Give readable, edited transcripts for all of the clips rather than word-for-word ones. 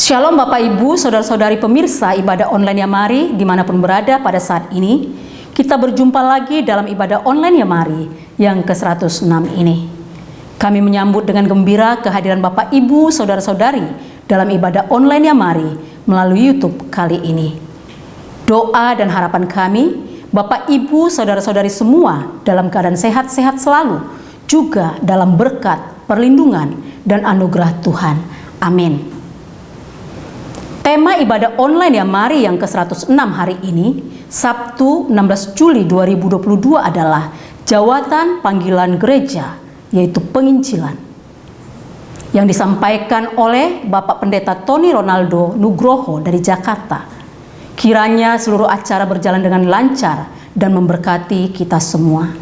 Shalom Bapak Ibu, Saudara-saudari pemirsa ibadah online Yamari dimanapun berada pada saat ini. Kita berjumpa lagi dalam ibadah online Yamari yang ke-106 ini. Kami menyambut dengan gembira kehadiran Bapak Ibu, Saudara-saudari dalam ibadah online Yamari melalui YouTube kali ini. Doa dan harapan kami, Bapak Ibu, Saudara-saudari semua dalam keadaan sehat-sehat selalu, juga dalam berkat, perlindungan, dan anugerah Tuhan. Amin. Tema ibadah online Yamari yang ke-106 hari ini, Sabtu 16 Juli 2022 adalah Jawatan Panggilan Gereja, yaitu penginjilan. Yang disampaikan oleh Bapak Pendeta Tony Ronaldo Nugroho dari Jakarta. Kiranya seluruh acara berjalan dengan lancar dan memberkati kita semua.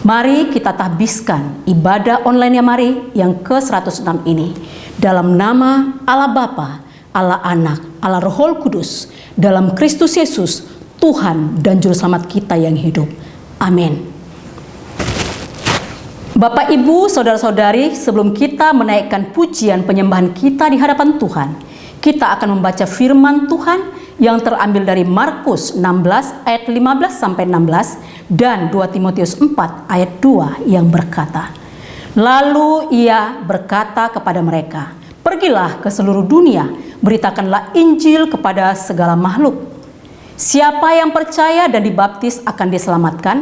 Mari kita tahbiskan ibadah online Yamari yang ke-106 ini dalam nama Allah Bapa, Allah Anak, Allah Roh Kudus, dalam Kristus Yesus, Tuhan dan Juru Selamat kita yang hidup. Amin. Bapak, Ibu, Saudara-saudari, sebelum kita menaikkan pujian penyembahan kita di hadapan Tuhan, kita akan membaca firman Tuhan yang terambil dari Markus 16 ayat 15-16 dan 2 Timotius 4 ayat 2 yang berkata, "Lalu ia berkata kepada mereka, pergilah ke seluruh dunia, beritakanlah Injil kepada segala makhluk. Siapa yang percaya dan dibaptis akan diselamatkan,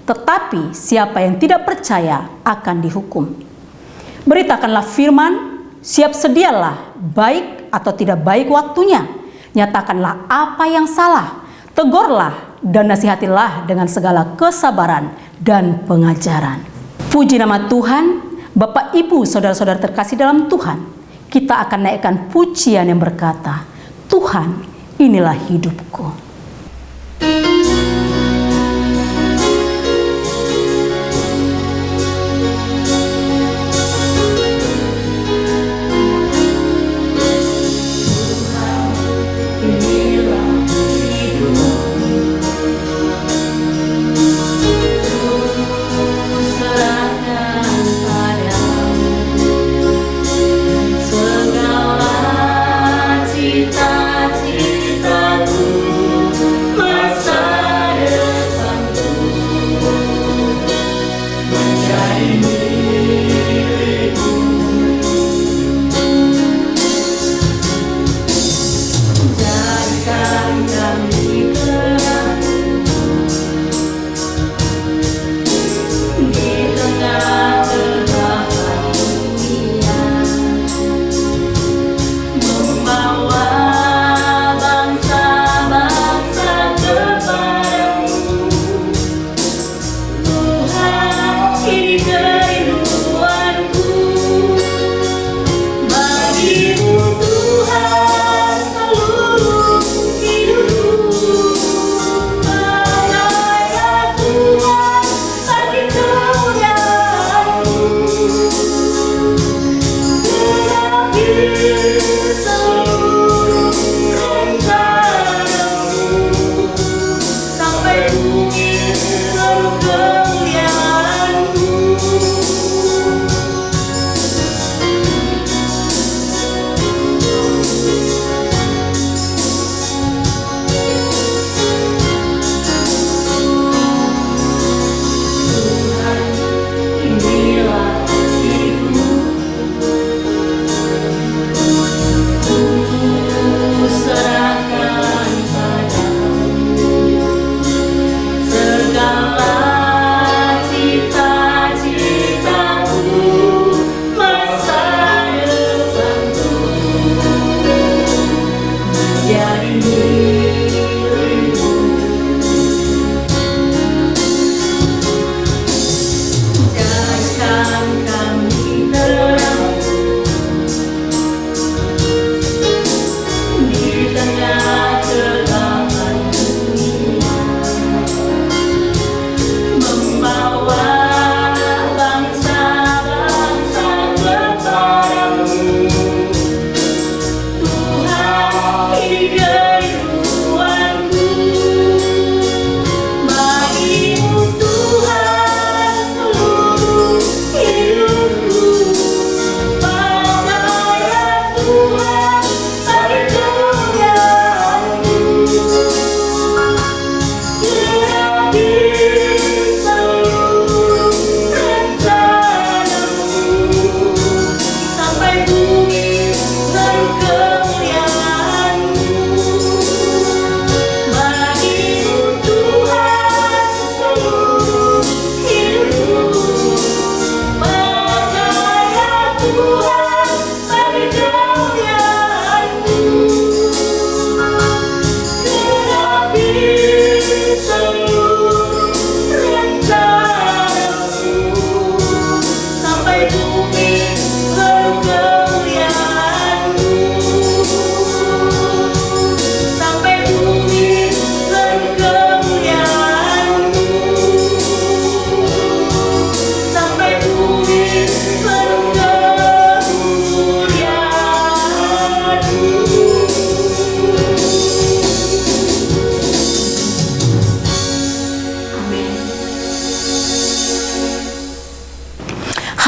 tetapi siapa yang tidak percaya akan dihukum. Beritakanlah firman, siap sedialah, baik atau tidak baik waktunya. Nyatakanlah apa yang salah, tegurlah dan nasihatilah dengan segala kesabaran dan pengajaran." Puji nama Tuhan. Bapak, Ibu, Saudara-saudara terkasih dalam Tuhan, kita akan naikkan pujian yang berkata, "Tuhan, inilah hidupku." Cita-citaku masa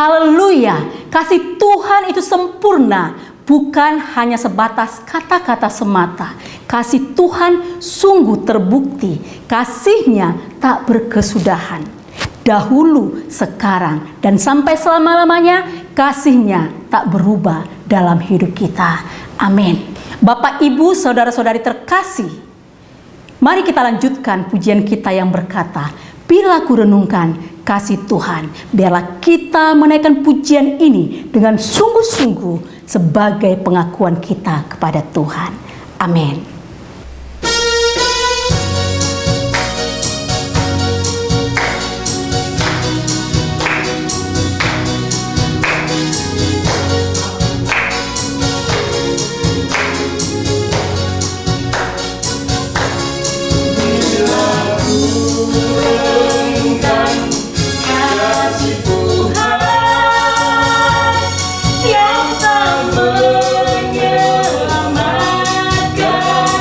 Haleluya, kasih Tuhan itu sempurna, bukan hanya sebatas kata-kata semata. Kasih Tuhan sungguh terbukti, kasih-Nya tak berkesudahan. Dahulu, sekarang, dan sampai selama-lamanya, kasih-Nya tak berubah dalam hidup kita. Amin. Bapak, Ibu, saudara-saudari terkasih, mari kita lanjutkan pujian kita yang berkata, bila ku renungkan kasih Tuhan, biarlah kita menaikkan pujian ini dengan sungguh-sungguh sebagai pengakuan kita kepada Tuhan. Amin. Yang tak menyelamatkan.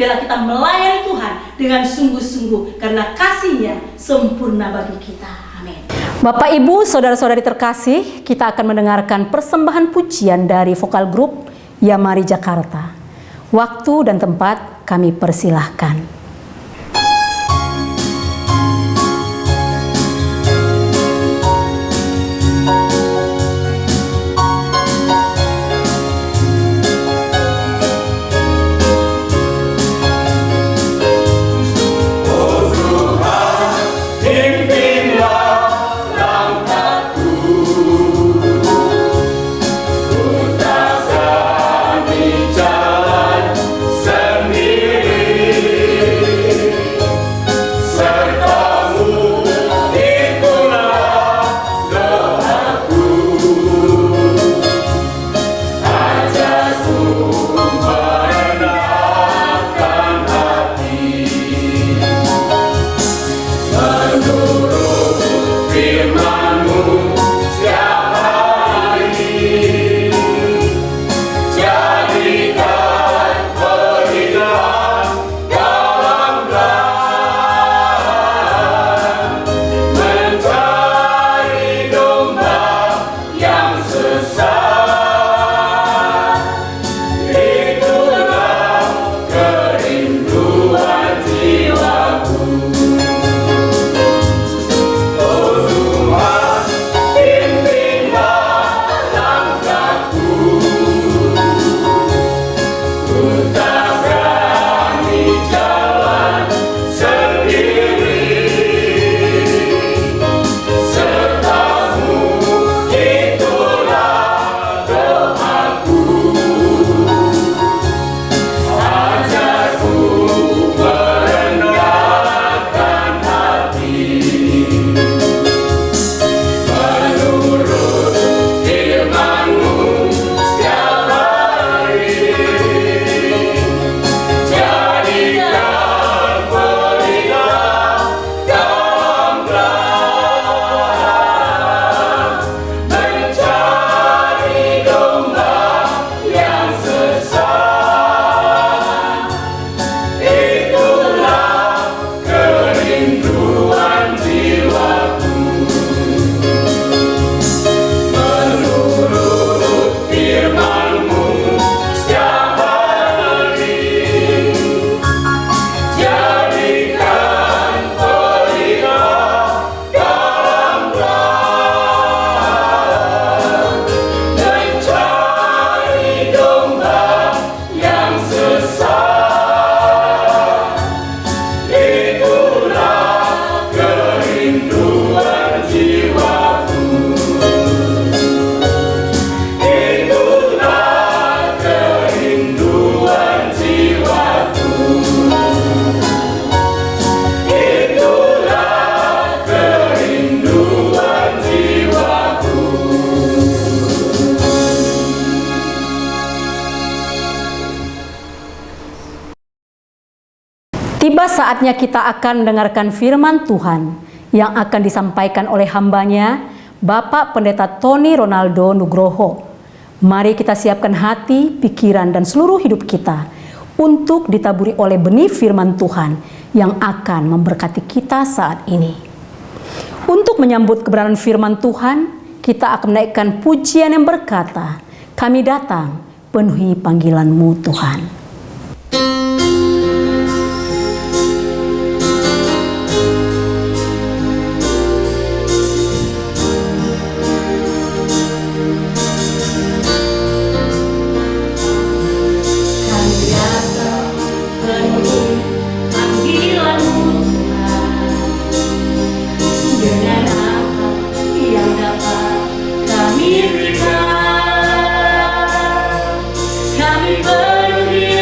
biarlah kita melayani Tuhan dengan sungguh-sungguh karena kasih-Nya sempurna bagi kita. Amin. Bapak, Ibu, saudara-saudari terkasih, kita akan mendengarkan persembahan pujian dari vokal grup Yamari Jakarta. Waktu dan tempat kami persilahkan. Tiba saatnya kita akan mendengarkan firman Tuhan yang akan disampaikan oleh hambanya, Bapak Pendeta Tony Ronaldo Nugroho. Mari kita siapkan hati, pikiran, dan seluruh hidup kita untuk ditaburi oleh benih firman Tuhan yang akan memberkati kita saat ini. Untuk menyambut kebenaran firman Tuhan, kita akan menaikkan pujian yang berkata, "Kami datang, penuhi panggilan-Mu Tuhan." Kami penuhi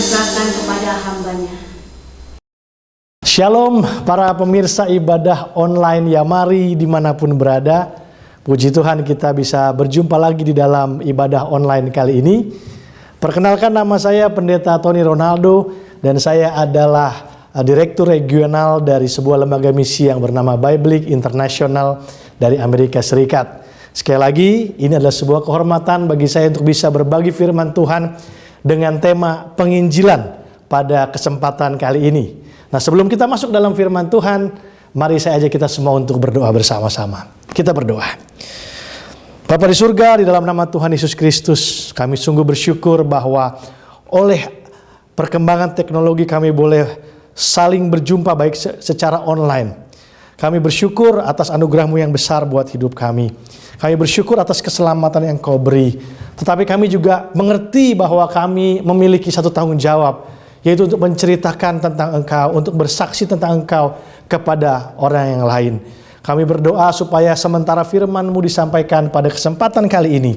menganugerahkan kepada hamba-Nya. Shalom para pemirsa ibadah online Yamari dimanapun berada. Puji Tuhan kita bisa berjumpa lagi di dalam ibadah online kali ini. Perkenalkan, nama saya Pendeta Tony Ronaldo dan saya adalah Direktur Regional dari sebuah lembaga misi yang bernama Biblic International dari Amerika Serikat. Sekali lagi, ini adalah sebuah kehormatan bagi saya untuk bisa berbagi firman Tuhan dengan tema penginjilan pada kesempatan kali ini. Nah, sebelum kita masuk dalam firman Tuhan, mari saya ajak kita semua untuk berdoa bersama-sama. Kita berdoa. Bapa di surga, di dalam nama Tuhan Yesus Kristus, kami sungguh bersyukur bahwa oleh perkembangan teknologi kami boleh saling berjumpa baik secara online. Kami bersyukur atas anugerah-Mu yang besar buat hidup kami. Kami bersyukur atas keselamatan yang Kau beri. Tetapi kami juga mengerti bahwa kami memiliki satu tanggung jawab, yaitu untuk menceritakan tentang Engkau, untuk bersaksi tentang Engkau kepada orang yang lain. Kami berdoa supaya sementara firman-Mu disampaikan pada kesempatan kali ini,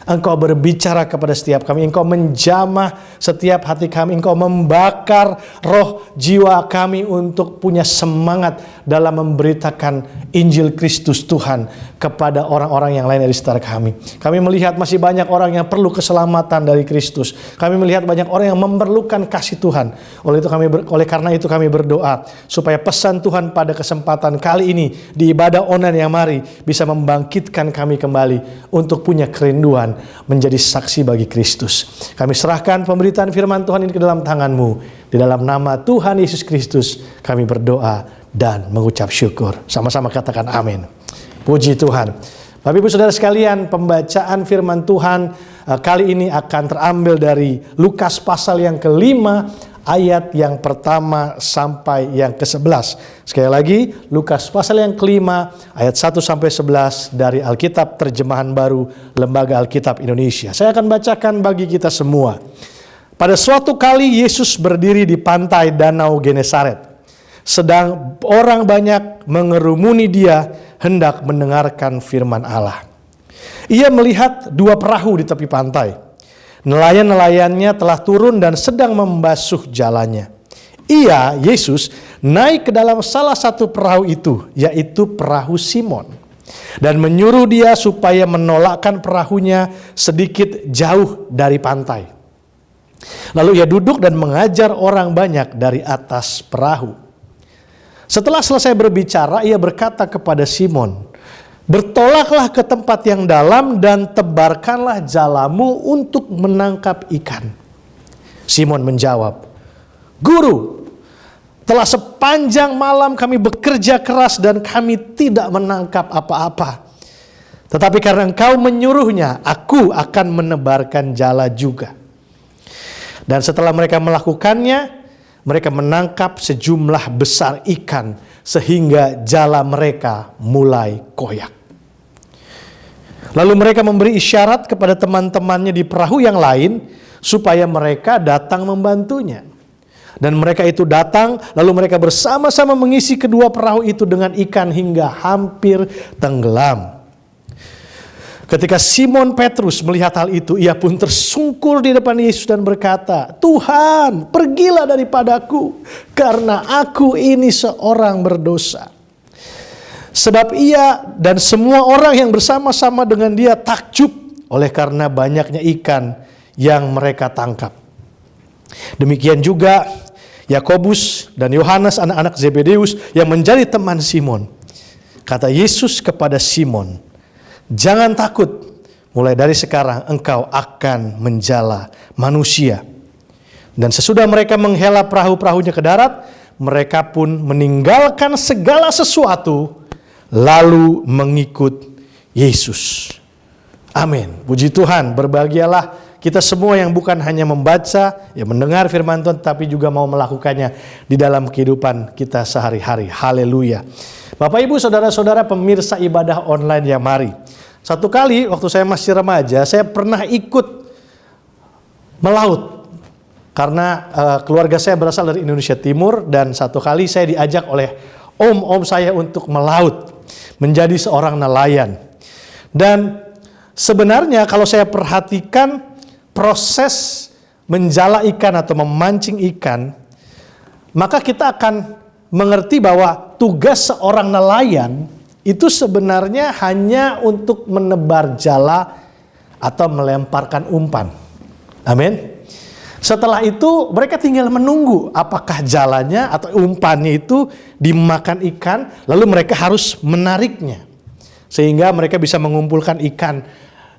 Engkau berbicara kepada setiap kami, Engkau menjamah setiap hati kami, Engkau membakar roh jiwa kami untuk punya semangat dalam memberitakan Injil Kristus Tuhan kepada orang-orang yang lain di sekitar kami. Kami melihat masih banyak orang yang perlu keselamatan dari Kristus. Kami melihat banyak orang yang memerlukan kasih Tuhan. Oleh karena itu kami berdoa supaya pesan Tuhan pada kesempatan kali ini di ibadah online yang mari bisa membangkitkan kami kembali untuk punya kerinduan menjadi saksi bagi Kristus. Kami serahkan pemberitaan firman Tuhan ini ke dalam tangan-Mu. Di dalam nama Tuhan Yesus Kristus kami berdoa dan mengucap syukur. Sama-sama katakan amin. Puji Tuhan. Bapak Ibu Saudara sekalian, pembacaan firman Tuhan kali ini akan terambil dari Lukas pasal yang kelima, ayat yang pertama sampai yang ke-11. Sekali lagi, Lukas pasal yang kelima, ayat 1 sampai 11 dari Alkitab Terjemahan Baru Lembaga Alkitab Indonesia. Saya akan bacakan bagi kita semua. Pada suatu kali Yesus berdiri di pantai Danau Genesaret. Sedang orang banyak mengerumuni Dia hendak mendengarkan firman Allah. Ia melihat dua perahu di tepi pantai. Nelayan-nelayannya telah turun dan sedang membasuh jalannya. Ia, Yesus, naik ke dalam salah satu perahu itu, yaitu perahu Simon, dan menyuruh dia supaya menolakkan perahunya sedikit jauh dari pantai. Lalu ia duduk dan mengajar orang banyak dari atas perahu. Setelah selesai berbicara, ia berkata kepada Simon, "Bertolaklah ke tempat yang dalam dan tebarkanlah jalamu untuk menangkap ikan." Simon menjawab, "Guru, telah sepanjang malam kami bekerja keras dan kami tidak menangkap apa-apa. Tetapi karena Engkau menyuruhnya, aku akan menebarkan jala juga." Dan setelah mereka melakukannya, mereka menangkap sejumlah besar ikan sehingga jala mereka mulai koyak. Lalu mereka memberi isyarat kepada teman-temannya di perahu yang lain supaya mereka datang membantunya. Dan mereka itu datang, lalu mereka bersama-sama mengisi kedua perahu itu dengan ikan hingga hampir tenggelam. Ketika Simon Petrus melihat hal itu, ia pun tersungkur di depan Yesus dan berkata, "Tuhan, pergilah daripadaku, karena aku ini seorang berdosa." Sebab ia dan semua orang yang bersama-sama dengan dia takjub oleh karena banyaknya ikan yang mereka tangkap. Demikian juga Yakobus dan Yohanes anak-anak Zebedeus yang menjadi teman Simon. Kata Yesus kepada Simon, "Jangan takut, mulai dari sekarang engkau akan menjala manusia." Dan sesudah mereka menghela perahu-perahunya ke darat, mereka pun meninggalkan segala sesuatu lalu mengikut Yesus. Amin. Puji Tuhan, berbahagialah kita semua yang bukan hanya membaca, ya mendengar firman Tuhan, tapi juga mau melakukannya di dalam kehidupan kita sehari-hari. Haleluya. Bapak Ibu Saudara-saudara pemirsa ibadah online yang mari. Satu kali waktu saya masih remaja, saya pernah ikut melaut. Karena keluarga saya berasal dari Indonesia Timur, dan satu kali saya diajak oleh om saya untuk melaut, menjadi seorang nelayan. Dan sebenarnya kalau saya perhatikan proses menjala ikan atau memancing ikan, maka kita akan mengerti bahwa tugas seorang nelayan itu sebenarnya hanya untuk menebar jala atau melemparkan umpan. Amin. Setelah itu mereka tinggal menunggu apakah jalannya atau umpannya itu dimakan ikan, lalu mereka harus menariknya. Sehingga mereka bisa mengumpulkan ikan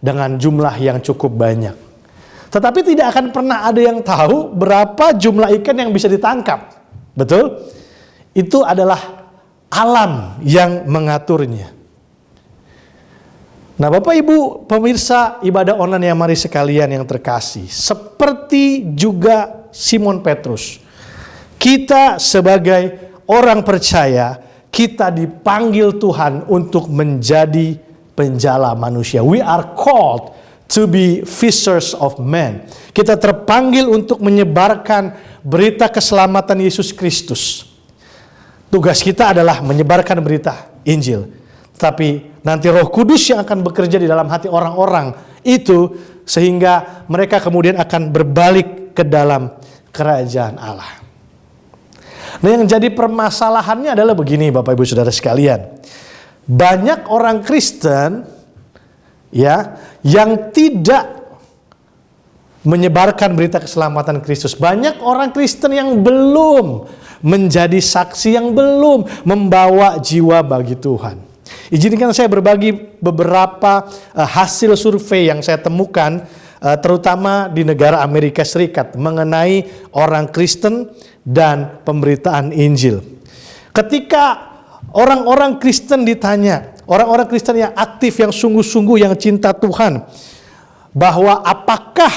dengan jumlah yang cukup banyak. Tetapi tidak akan pernah ada yang tahu berapa jumlah ikan yang bisa ditangkap. Betul? Itu adalah alam yang mengaturnya. Nah, Bapak Ibu pemirsa ibadah online yang mari sekalian yang terkasih, seperti juga Simon Petrus, kita sebagai orang percaya, kita dipanggil Tuhan untuk menjadi penjala manusia. We are called to be fishers of men. Kita terpanggil untuk menyebarkan berita keselamatan Yesus Kristus. Tugas kita adalah menyebarkan berita Injil. Tapi nanti Roh Kudus yang akan bekerja di dalam hati orang-orang itu, sehingga mereka kemudian akan berbalik ke dalam kerajaan Allah. Nah, yang jadi permasalahannya adalah begini, Bapak Ibu Saudara sekalian. Banyak orang Kristen yang tidak menyebarkan berita keselamatan Kristus. Banyak orang Kristen yang belum menjadi saksi, yang belum membawa jiwa bagi Tuhan. Izinkan saya berbagi beberapa hasil survei yang saya temukan, terutama di negara Amerika Serikat, mengenai orang Kristen dan pemberitaan Injil. Ketika orang-orang Kristen ditanya, orang-orang Kristen yang aktif, yang sungguh-sungguh, yang cinta Tuhan, bahwa apakah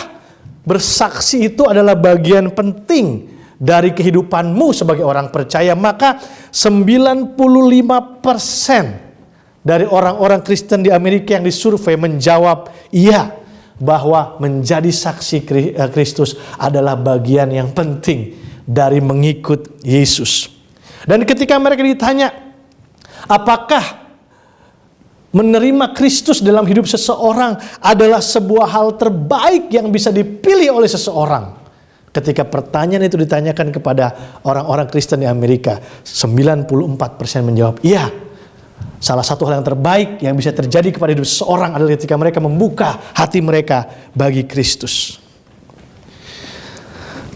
bersaksi itu adalah bagian penting dari kehidupanmu sebagai orang percaya, maka 95% dari orang-orang Kristen di Amerika yang disurvei menjawab iya, bahwa menjadi saksi Kristus adalah bagian yang penting dari mengikut Yesus. Dan ketika mereka ditanya, apakah menerima Kristus dalam hidup seseorang adalah sebuah hal terbaik yang bisa dipilih oleh seseorang? Ketika pertanyaan itu ditanyakan kepada orang-orang Kristen di Amerika, 94% menjawab, iya, salah satu hal yang terbaik yang bisa terjadi kepada hidup seseorang adalah ketika mereka membuka hati mereka bagi Kristus.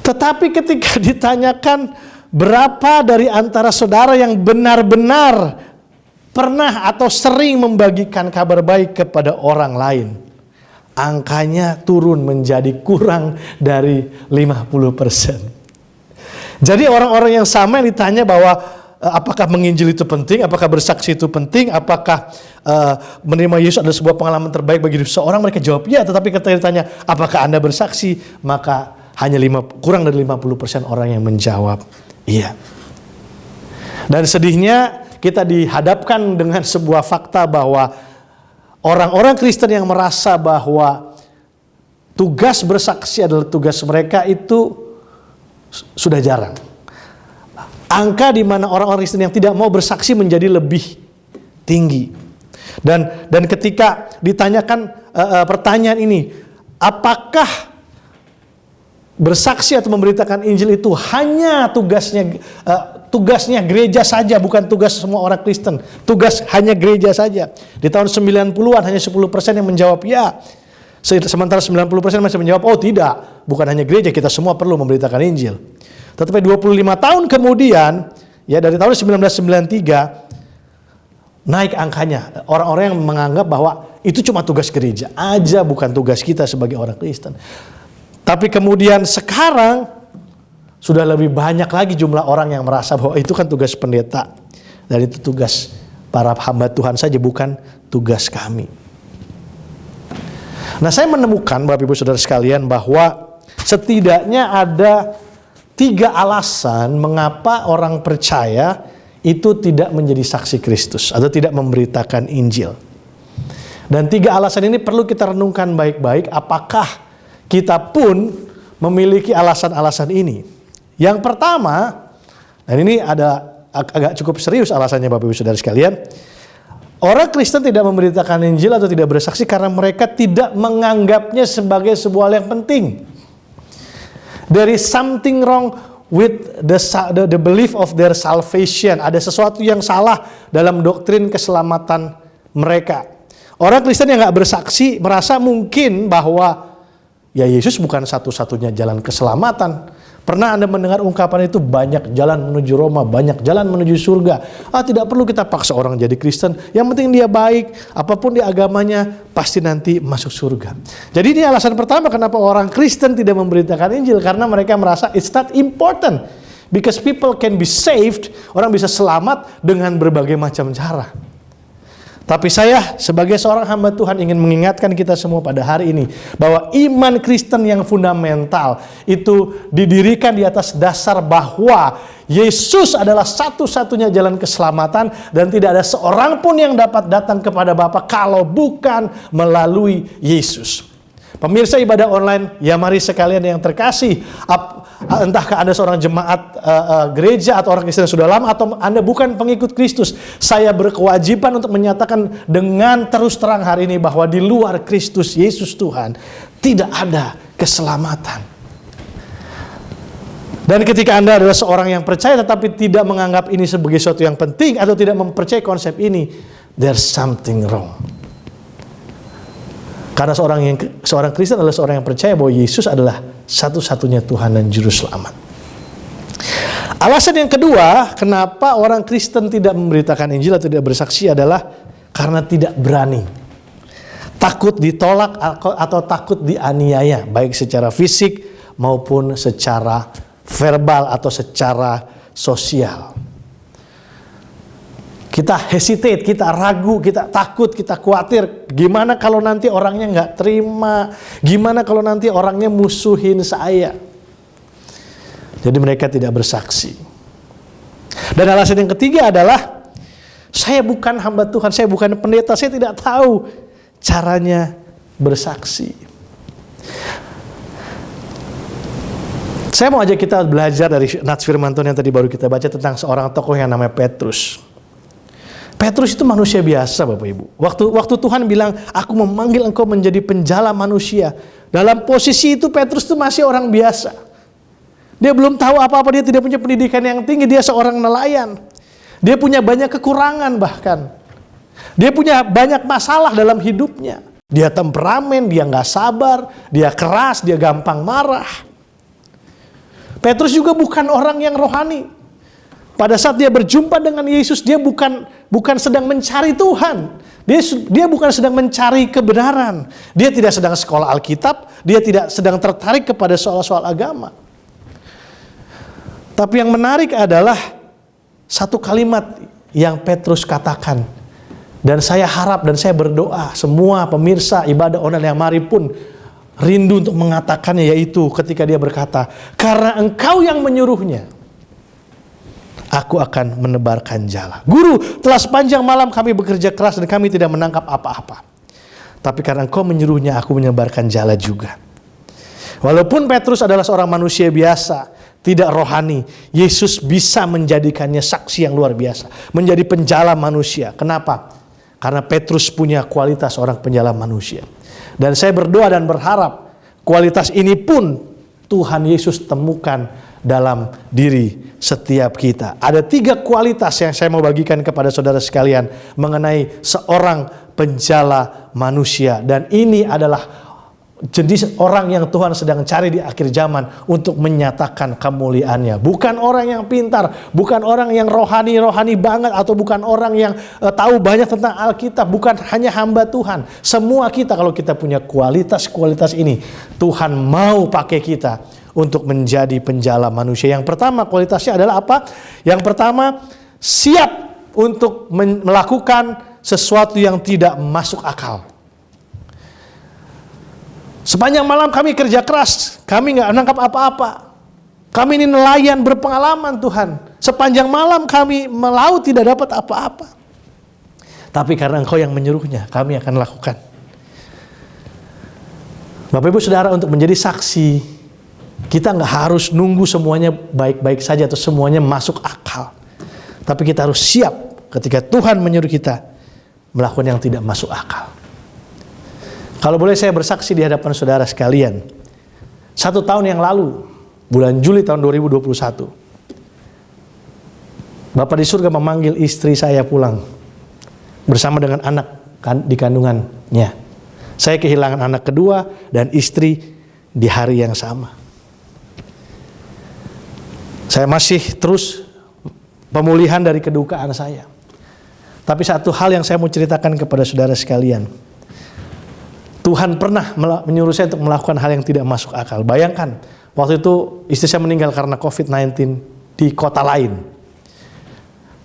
Tetapi ketika ditanyakan berapa dari antara saudara yang benar-benar pernah atau sering membagikan kabar baik kepada orang lain, angkanya turun menjadi kurang dari 50%. Jadi orang-orang yang sama yang ditanya bahwa apakah menginjil itu penting, apakah bersaksi itu penting, apakah menerima Yesus adalah sebuah pengalaman terbaik bagi hidup seorang, mereka jawab ya. Tetapi ketika ditanya apakah Anda bersaksi, maka hanya kurang dari 50% orang yang menjawab iya. Dan sedihnya kita dihadapkan dengan sebuah fakta bahwa orang-orang Kristen yang merasa bahwa tugas bersaksi adalah tugas mereka itu sudah jarang. Angka di mana orang-orang Kristen yang tidak mau bersaksi menjadi lebih tinggi. Dan ketika ditanyakan pertanyaan ini, apakah bersaksi atau memberitakan Injil itu hanya tugasnya gereja saja, bukan tugas semua orang Kristen. Tugas hanya gereja saja. Di tahun 90-an hanya 10% yang menjawab ya. Sementara 90% masih menjawab, oh tidak, bukan hanya gereja, kita semua perlu memberitakan Injil. Tetapi 25 tahun kemudian, ya dari tahun 1993, naik angkanya. Orang-orang yang menganggap bahwa itu cuma tugas gereja aja, bukan tugas kita sebagai orang Kristen. Tapi kemudian sekarang sudah lebih banyak lagi jumlah orang yang merasa bahwa itu kan tugas pendeta. Dan itu tugas para hamba Tuhan saja, bukan tugas kami. Nah, saya menemukan Bapak Ibu Saudara sekalian bahwa setidaknya ada 3 alasan mengapa orang percaya itu tidak menjadi saksi Kristus atau tidak memberitakan Injil. Dan 3 alasan ini perlu kita renungkan baik-baik, apakah kita pun memiliki alasan-alasan ini. Yang pertama, dan ini ada agak cukup serius alasannya Bapak Ibu Saudara sekalian. Orang Kristen tidak memberitakan Injil atau tidak bersaksi karena mereka tidak menganggapnya sebagai sebuah hal yang penting. There is something wrong with the belief of their salvation. Ada sesuatu yang salah dalam doktrin keselamatan mereka. Orang Kristen yang gak bersaksi merasa mungkin bahwa ya Yesus bukan satu-satunya jalan keselamatan. Pernah Anda mendengar ungkapan itu, banyak jalan menuju Roma, banyak jalan menuju surga. Tidak perlu kita paksa orang jadi Kristen. Yang penting dia baik, apapun dia agamanya, pasti nanti masuk surga. Jadi ini alasan pertama kenapa orang Kristen tidak memberitakan Injil. Karena mereka merasa it's not important. Because people can be saved, orang bisa selamat dengan berbagai macam cara. Tapi saya sebagai seorang hamba Tuhan ingin mengingatkan kita semua pada hari ini bahwa iman Kristen yang fundamental itu didirikan di atas dasar bahwa Yesus adalah satu-satunya jalan keselamatan dan tidak ada seorang pun yang dapat datang kepada Bapa kalau bukan melalui Yesus. Pemirsa ibadah online, ya mari sekalian yang terkasih, entahkah Anda seorang jemaat gereja atau orang Kristen yang sudah lama atau Anda bukan pengikut Kristus, saya berkewajiban untuk menyatakan dengan terus terang hari ini bahwa di luar Kristus Yesus Tuhan tidak ada keselamatan. Dan ketika Anda adalah seorang yang percaya tetapi tidak menganggap ini sebagai sesuatu yang penting atau tidak mempercayai konsep ini, there's something wrong. Karena seorang Kristen adalah seorang yang percaya bahwa Yesus adalah satu-satunya Tuhan dan Juru Selamat. Alasan yang kedua, kenapa orang Kristen tidak memberitakan Injil atau tidak bersaksi adalah karena tidak berani. Takut ditolak atau takut dianiaya, baik secara fisik maupun secara verbal atau secara sosial. Kita hesitate, kita ragu, kita takut, kita khawatir. Gimana kalau nanti orangnya nggak terima? Gimana kalau nanti orangnya musuhin saya? Jadi mereka tidak bersaksi. Dan alasan yang ketiga adalah, saya bukan hamba Tuhan, saya bukan pendeta, saya tidak tahu caranya bersaksi. Saya mau ajak kita belajar dari Nats Firmanto yang tadi baru kita baca tentang seorang tokoh yang namanya Petrus. Petrus itu manusia biasa, Bapak Ibu. Waktu Tuhan bilang, aku memanggil engkau menjadi penjala manusia. Dalam posisi itu Petrus itu masih orang biasa. Dia belum tahu apa-apa, dia tidak punya pendidikan yang tinggi, dia seorang nelayan. Dia punya banyak kekurangan bahkan. Dia punya banyak masalah dalam hidupnya. Dia temperamen, dia nggak sabar, dia keras, dia gampang marah. Petrus juga bukan orang yang rohani. Pada saat dia berjumpa dengan Yesus, dia bukan sedang mencari Tuhan. Dia bukan sedang mencari kebenaran. Dia tidak sedang sekolah Alkitab. Dia tidak sedang tertarik kepada soal-soal agama. Tapi yang menarik adalah satu kalimat yang Petrus katakan. Dan saya harap dan saya berdoa semua pemirsa ibadah online yang mari pun rindu untuk mengatakannya, yaitu ketika dia berkata, karena engkau yang menyuruhnya, aku akan menebarkan jala. Guru, telah sepanjang malam kami bekerja keras dan kami tidak menangkap apa-apa. Tapi karena engkau menyuruhnya, aku menyebarkan jala juga. Walaupun Petrus adalah seorang manusia biasa, tidak rohani, Yesus bisa menjadikannya saksi yang luar biasa. Menjadi penjala manusia. Kenapa? Karena Petrus punya kualitas orang penjala manusia. Dan saya berdoa dan berharap kualitas ini pun Tuhan Yesus temukan dalam diri setiap kita. Ada 3 kualitas yang saya mau bagikan kepada saudara sekalian mengenai seorang penjala manusia. Dan ini adalah jenis orang yang Tuhan sedang cari di akhir zaman untuk menyatakan kemuliaannya. Bukan orang yang pintar, bukan orang yang rohani banget, atau bukan orang yang tahu banyak tentang Alkitab, bukan hanya hamba Tuhan. Semua kita kalau kita punya kualitas-kualitas ini, Tuhan mau pakai kita untuk menjadi penjala manusia. Yang pertama kualitasnya adalah apa? Yang pertama, siap untuk melakukan sesuatu yang tidak masuk akal. Sepanjang malam kami kerja keras, kami nggak nangkap apa-apa. Kami ini nelayan berpengalaman Tuhan. Sepanjang malam kami melaut tidak dapat apa-apa. Tapi karena Engkau yang menyuruhnya, kami akan lakukan. Bapak Ibu Saudara, untuk menjadi saksi, kita nggak harus nunggu semuanya baik-baik saja atau semuanya masuk akal. Tapi kita harus siap ketika Tuhan menyuruh kita melakukan yang tidak masuk akal. Kalau boleh saya bersaksi di hadapan saudara sekalian, 1 tahun yang lalu bulan Juli tahun 2021. Bapak di surga memanggil istri saya pulang bersama dengan anak di kandungannya. Saya kehilangan anak kedua dan istri di hari yang sama. Saya masih terus pemulihan dari kedukaan saya. Tapi satu hal yang saya mau ceritakan kepada saudara sekalian. Tuhan pernah menyuruh saya untuk melakukan hal yang tidak masuk akal. Bayangkan, waktu itu istri saya meninggal karena COVID-19 di kota lain.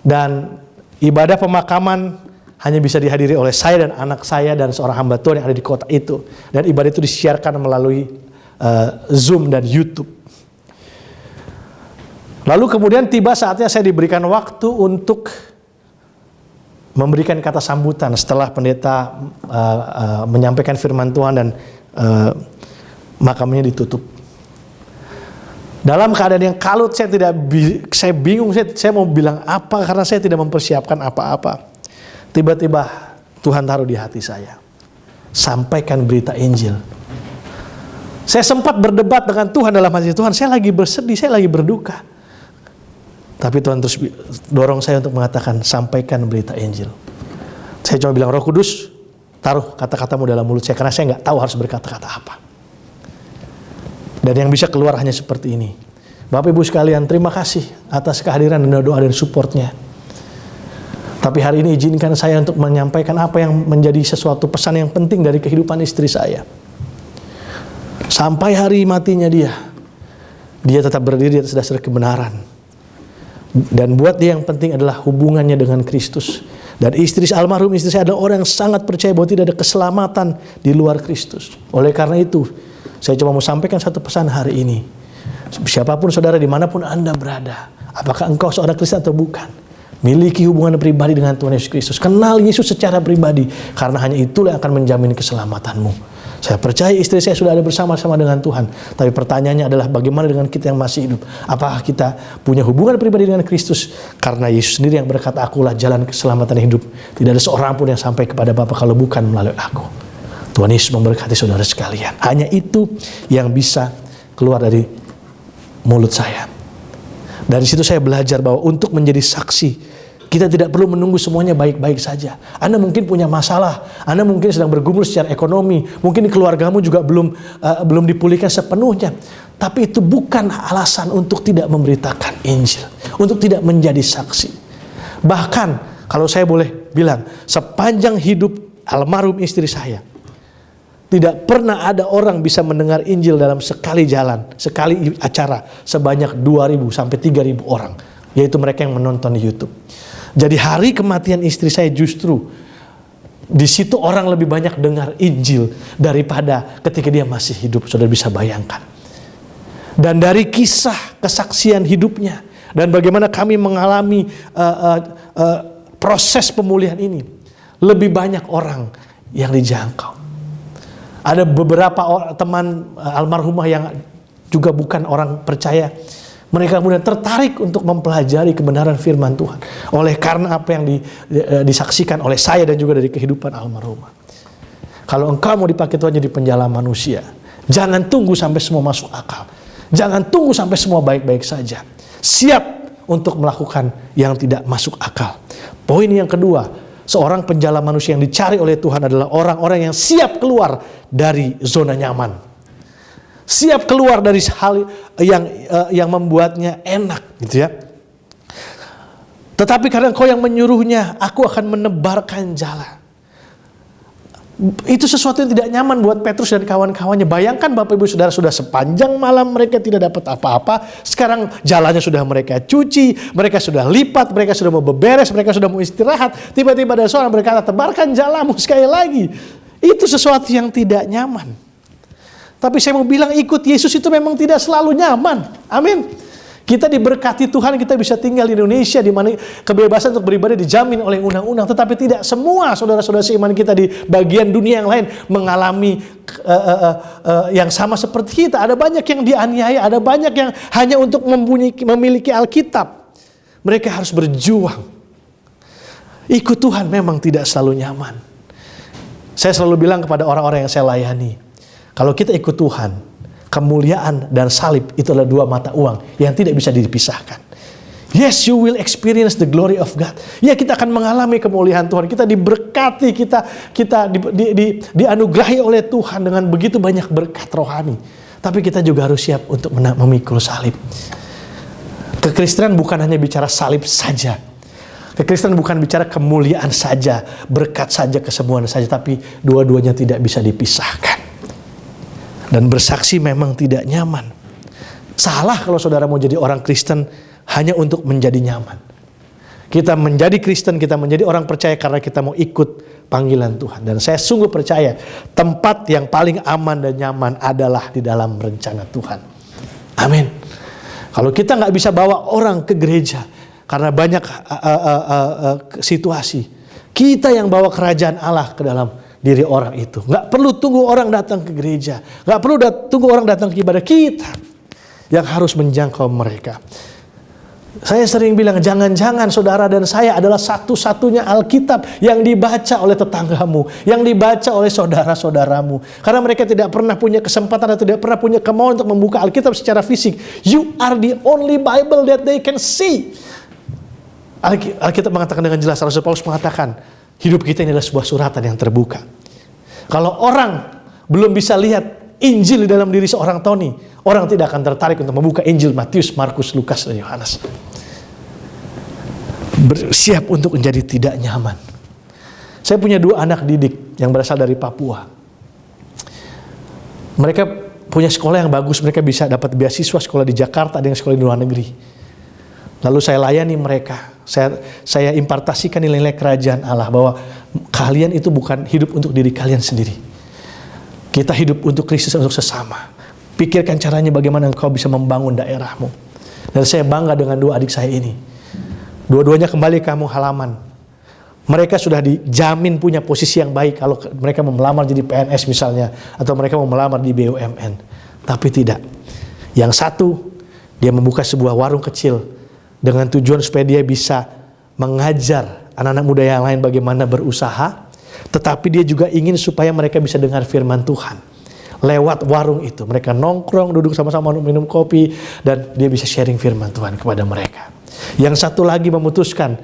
Dan ibadah pemakaman hanya bisa dihadiri oleh saya dan anak saya dan seorang hamba Tuhan yang ada di kota itu. Dan ibadah itu disiarkan melalui Zoom dan YouTube. Lalu kemudian tiba saatnya saya diberikan waktu untuk memberikan kata sambutan setelah pendeta menyampaikan firman Tuhan dan makamnya ditutup. Dalam keadaan yang kalut, saya bingung, saya mau bilang apa karena saya tidak mempersiapkan apa-apa. Tiba-tiba Tuhan taruh di hati saya, sampaikan berita Injil. Saya sempat berdebat dengan Tuhan dalam hati, Tuhan saya lagi bersedih, saya lagi berduka. Tapi Tuhan terus dorong saya untuk mengatakan, sampaikan berita Injil. Saya cuma bilang, Roh Kudus, taruh kata-katamu dalam mulut saya, karena saya nggak tahu harus berkata-kata apa. Dan yang bisa keluar hanya seperti ini. Bapak Ibu sekalian, terima kasih atas kehadiran dan doa dan supportnya. Tapi hari ini izinkan saya untuk menyampaikan apa yang menjadi sesuatu pesan yang penting dari kehidupan istri saya. Sampai hari matinya dia tetap berdiri di atas dasar kebenaran. Dan buat dia yang penting adalah hubungannya dengan Kristus. Dan almarhum istri saya adalah orang yang sangat percaya bahwa tidak ada keselamatan di luar Kristus. Oleh karena itu, saya cuma mau sampaikan satu pesan hari ini. Siapapun saudara, dimanapun Anda berada, apakah engkau seorang Kristen atau bukan, miliki hubungan pribadi dengan Tuhan Yesus Kristus. Kenal Yesus secara pribadi, karena hanya itulah yang akan menjamin keselamatanmu. Saya percaya istri saya sudah ada bersama-sama dengan Tuhan. Tapi pertanyaannya adalah bagaimana dengan kita yang masih hidup? Apakah kita punya hubungan pribadi dengan Kristus? Karena Yesus sendiri yang berkata, akulah jalan keselamatan hidup. Tidak ada seorang pun yang sampai kepada Bapa kalau bukan melalui aku. Tuhan Yesus memberkati saudara sekalian. Hanya itu yang bisa keluar dari mulut saya. Dari situ saya belajar bahwa untuk menjadi saksi, kita tidak perlu menunggu semuanya baik-baik saja. Anda mungkin punya masalah, Anda mungkin sedang bergumul secara ekonomi, mungkin keluargamu juga belum dipulihkan sepenuhnya. Tapi itu bukan alasan untuk tidak memberitakan Injil, untuk tidak menjadi saksi. Bahkan kalau saya boleh bilang, sepanjang hidup almarhum istri saya, tidak pernah ada orang bisa mendengar Injil dalam sekali jalan, sekali acara sebanyak 2.000 sampai 3.000 orang, yaitu mereka yang menonton di YouTube. Jadi hari kematian istri saya justru di situ orang lebih banyak dengar Injil daripada ketika dia masih hidup. Saudara bisa bayangkan. Dan dari kisah kesaksian hidupnya dan bagaimana kami mengalami proses pemulihan ini, lebih banyak orang yang dijangkau. Ada beberapa teman almarhumah yang juga bukan orang percaya. Mereka kemudian tertarik untuk mempelajari kebenaran firman Tuhan. Oleh karena apa yang disaksikan oleh saya dan juga dari kehidupan almarhumah. Kalau engkau mau dipakai Tuhan jadi penjala manusia, jangan tunggu sampai semua masuk akal. Jangan tunggu sampai semua baik-baik saja. Siap untuk melakukan yang tidak masuk akal. Poin yang kedua, seorang penjala manusia yang dicari oleh Tuhan adalah orang-orang yang siap keluar dari zona nyaman. Siap keluar dari hal yang membuatnya enak, gitu ya. Tetapi karena engkau yang menyuruhnya, aku akan menebarkan jala. Itu sesuatu yang tidak nyaman buat Petrus dan kawan-kawannya. Bayangkan Bapak Ibu Saudara, sudah sepanjang malam mereka tidak dapat apa-apa. Sekarang jalannya sudah mereka cuci, mereka sudah lipat, mereka sudah mau beberes, mereka sudah mau istirahat. Tiba-tiba ada seorang berkata, tebarkan jalamu sekali lagi. Itu sesuatu yang tidak nyaman. Tapi saya mau bilang, ikut Yesus itu memang tidak selalu nyaman. Amin. Kita diberkati Tuhan, kita bisa tinggal di Indonesia di mana kebebasan untuk beribadah dijamin oleh undang-undang. Tetapi tidak semua saudara-saudara seiman kita di bagian dunia yang lain mengalami yang sama seperti kita. Ada banyak yang dianiaya, ada banyak yang hanya untuk memiliki Alkitab. Mereka harus berjuang. Ikut Tuhan memang tidak selalu nyaman. Saya selalu bilang kepada orang-orang yang saya layani, kalau kita ikut Tuhan, Kemuliaan dan salib itu adalah dua mata uang yang tidak bisa dipisahkan. Yes, you will experience the glory of God. Ya, kita akan mengalami kemuliaan Tuhan. Kita diberkati, kita dianugerahi oleh Tuhan dengan begitu banyak berkat rohani. Tapi kita juga harus siap untuk memikul salib. Kekristenan bukan hanya bicara salib saja. Kekristenan bukan bicara kemuliaan saja, berkat saja, kesembuhan saja, tapi dua-duanya tidak bisa dipisahkan. Dan bersaksi memang tidak nyaman. Salah kalau saudara mau jadi orang Kristen hanya untuk menjadi nyaman. Kita menjadi Kristen, kita menjadi orang percaya karena kita mau ikut panggilan Tuhan. Dan saya sungguh percaya tempat yang paling aman dan nyaman adalah di dalam rencana Tuhan. Amin. Kalau kita nggak bisa bawa orang ke gereja karena banyak situasi, kita yang bawa kerajaan Allah ke dalam diri orang itu. Nggak perlu tunggu orang datang ke gereja, nggak perlu tunggu orang datang ke ibadah, kita yang harus menjangkau mereka. Saya sering bilang, jangan-jangan saudara dan saya adalah satu-satunya Alkitab yang dibaca oleh tetanggamu, yang dibaca oleh saudara-saudaramu. Karena mereka tidak pernah punya kesempatan atau tidak pernah punya kemauan untuk membuka Alkitab secara fisik. You are the only Bible that they can see. Alkitab mengatakan dengan jelas, Rasul Paulus mengatakan, hidup kita ini adalah sebuah suratan yang terbuka. Kalau orang belum bisa lihat Injil di dalam diri seorang Tony, orang tidak akan tertarik untuk membuka Injil Matius, Markus, Lukas, dan Yohanes. Bersiap untuk menjadi tidak nyaman. Saya punya 2 anak didik yang berasal dari Papua. Mereka punya sekolah yang bagus, mereka bisa dapat beasiswa sekolah di Jakarta, ada yang sekolah di luar negeri. Lalu saya layani mereka, saya impartasikan nilai-nilai kerajaan Allah, bahwa kalian itu bukan hidup untuk diri kalian sendiri. Kita hidup untuk Kristus, untuk sesama. Pikirkan caranya bagaimana engkau bisa membangun daerahmu. Dan saya bangga dengan 2 adik saya ini. Dua-duanya kembali ke kampung halaman. Mereka sudah dijamin punya posisi yang baik kalau mereka mau melamar jadi PNS misalnya, atau mereka mau melamar di BUMN. Tapi tidak. Yang satu, dia membuka sebuah warung kecil dengan tujuan supaya dia bisa mengajar anak-anak muda yang lain bagaimana berusaha. Tetapi dia juga ingin supaya mereka bisa dengar firman Tuhan lewat warung itu. Mereka nongkrong, duduk sama-sama minum kopi, dan dia bisa sharing firman Tuhan kepada mereka. Yang satu lagi memutuskan,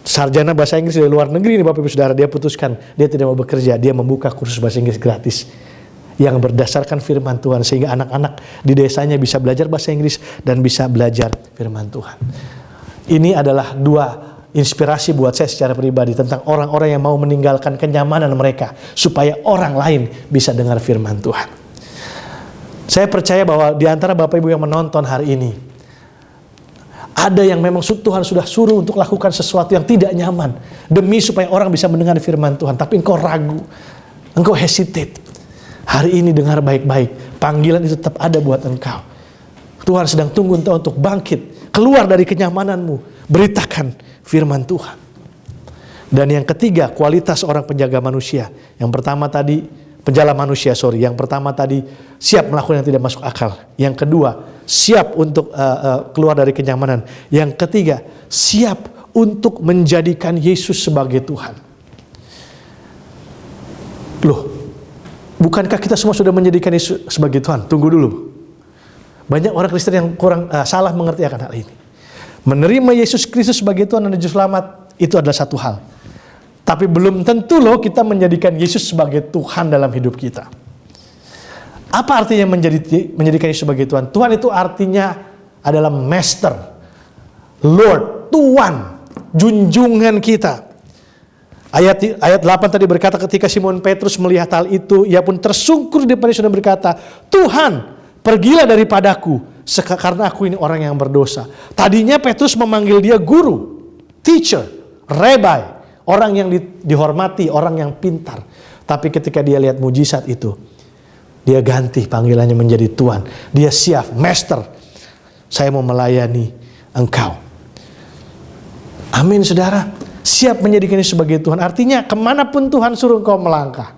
sarjana bahasa Inggris dari luar negeri nih Bapak Ibu Saudara, dia putuskan dia tidak mau bekerja, dia membuka kursus bahasa Inggris gratis yang berdasarkan firman Tuhan, sehingga anak-anak di desanya bisa belajar bahasa Inggris dan bisa belajar firman Tuhan. Ini adalah 2 inspirasi buat saya secara pribadi tentang orang-orang yang mau meninggalkan kenyamanan mereka supaya orang lain bisa dengar firman Tuhan. Saya percaya bahwa di antara Bapak Ibu yang menonton hari ini, ada yang memang Tuhan sudah suruh untuk lakukan sesuatu yang tidak nyaman demi supaya orang bisa mendengar firman Tuhan, tapi engkau ragu, engkau hesitate. Hari ini dengar baik-baik, panggilan itu tetap ada buat engkau. Tuhan sedang tunggu engkau untuk bangkit, keluar dari kenyamananmu, beritakan firman Tuhan. Dan yang ketiga, kualitas orang penjaga manusia. Yang pertama tadi, penjala manusia, Yang pertama tadi, siap melakukan yang tidak masuk akal. Yang kedua, siap untuk keluar dari kenyamanan. Yang ketiga, siap untuk menjadikan Yesus sebagai Tuhan. Loh, bukankah kita semua sudah menjadikan Yesus sebagai Tuhan? Tunggu dulu. Banyak orang Kristen yang kurang salah mengerti akan hal ini. Menerima Yesus Kristus sebagai Tuhan dan Juru Selamat itu adalah satu hal. Tapi belum tentu loh kita menjadikan Yesus sebagai Tuhan dalam hidup kita. Apa artinya menjadikan Yesus sebagai Tuhan? Tuhan itu artinya adalah Master, Lord, Tuhan, junjungan kita. Ayat 8 tadi berkata, ketika Simon Petrus melihat hal itu, ia pun tersungkur di depan Yesus dan berkata, Tuhan, pergilah daripadaku, karena aku ini orang yang berdosa. Tadinya Petrus memanggil dia guru, teacher, rabbi, orang yang dihormati, orang yang pintar. Tapi ketika dia lihat mujizat itu, dia ganti panggilannya menjadi Tuhan. Dia siap, Master, saya mau melayani engkau. Amin saudara. Siap menjadikannya sebagai Tuhan. Artinya kemanapun Tuhan suruh engkau melangkah,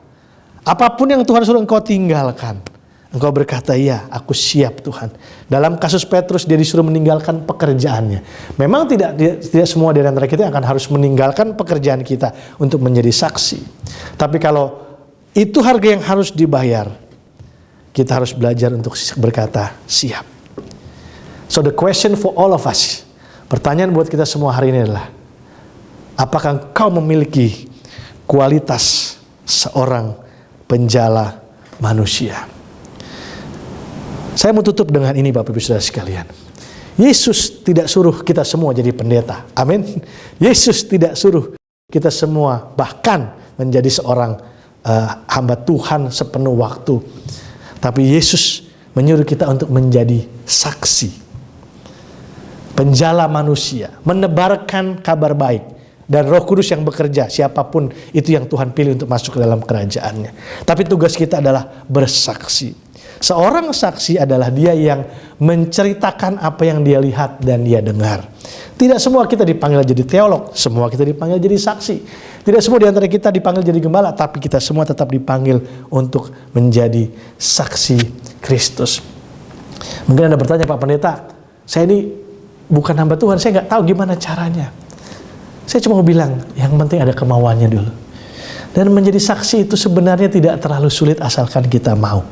apapun yang Tuhan suruh engkau tinggalkan, engkau berkata, iya, aku siap Tuhan. Dalam kasus Petrus, dia disuruh meninggalkan pekerjaannya. Memang tidak semua dari antara kita akan harus meninggalkan pekerjaan kita untuk menjadi saksi. Tapi kalau itu harga yang harus dibayar, kita harus belajar untuk berkata siap. So the question for all of us, pertanyaan buat kita semua hari ini adalah, apakah engkau memiliki kualitas seorang penjala manusia? Saya mau tutup dengan ini Bapak Ibu Saudara sekalian. Yesus tidak suruh kita semua jadi pendeta. Amin. Yesus tidak suruh kita semua bahkan menjadi seorang hamba Tuhan sepenuh waktu. Tapi Yesus menyuruh kita untuk menjadi saksi. Penjala manusia, menebarkan kabar baik, dan Roh Kudus yang bekerja, siapapun itu yang Tuhan pilih untuk masuk ke dalam kerajaannya. Tapi tugas kita adalah bersaksi. Seorang saksi adalah dia yang menceritakan apa yang dia lihat dan dia dengar. Tidak semua kita dipanggil jadi teolog, semua kita dipanggil jadi saksi. Tidak semua di antara kita dipanggil jadi gembala, tapi kita semua tetap dipanggil untuk menjadi saksi Kristus. Mungkin Anda bertanya, Pak Pendeta, saya ini bukan hamba Tuhan, saya nggak tahu gimana caranya. Saya cuma mau bilang, yang penting ada kemauannya dulu. Dan menjadi saksi itu sebenarnya tidak terlalu sulit asalkan kita mau.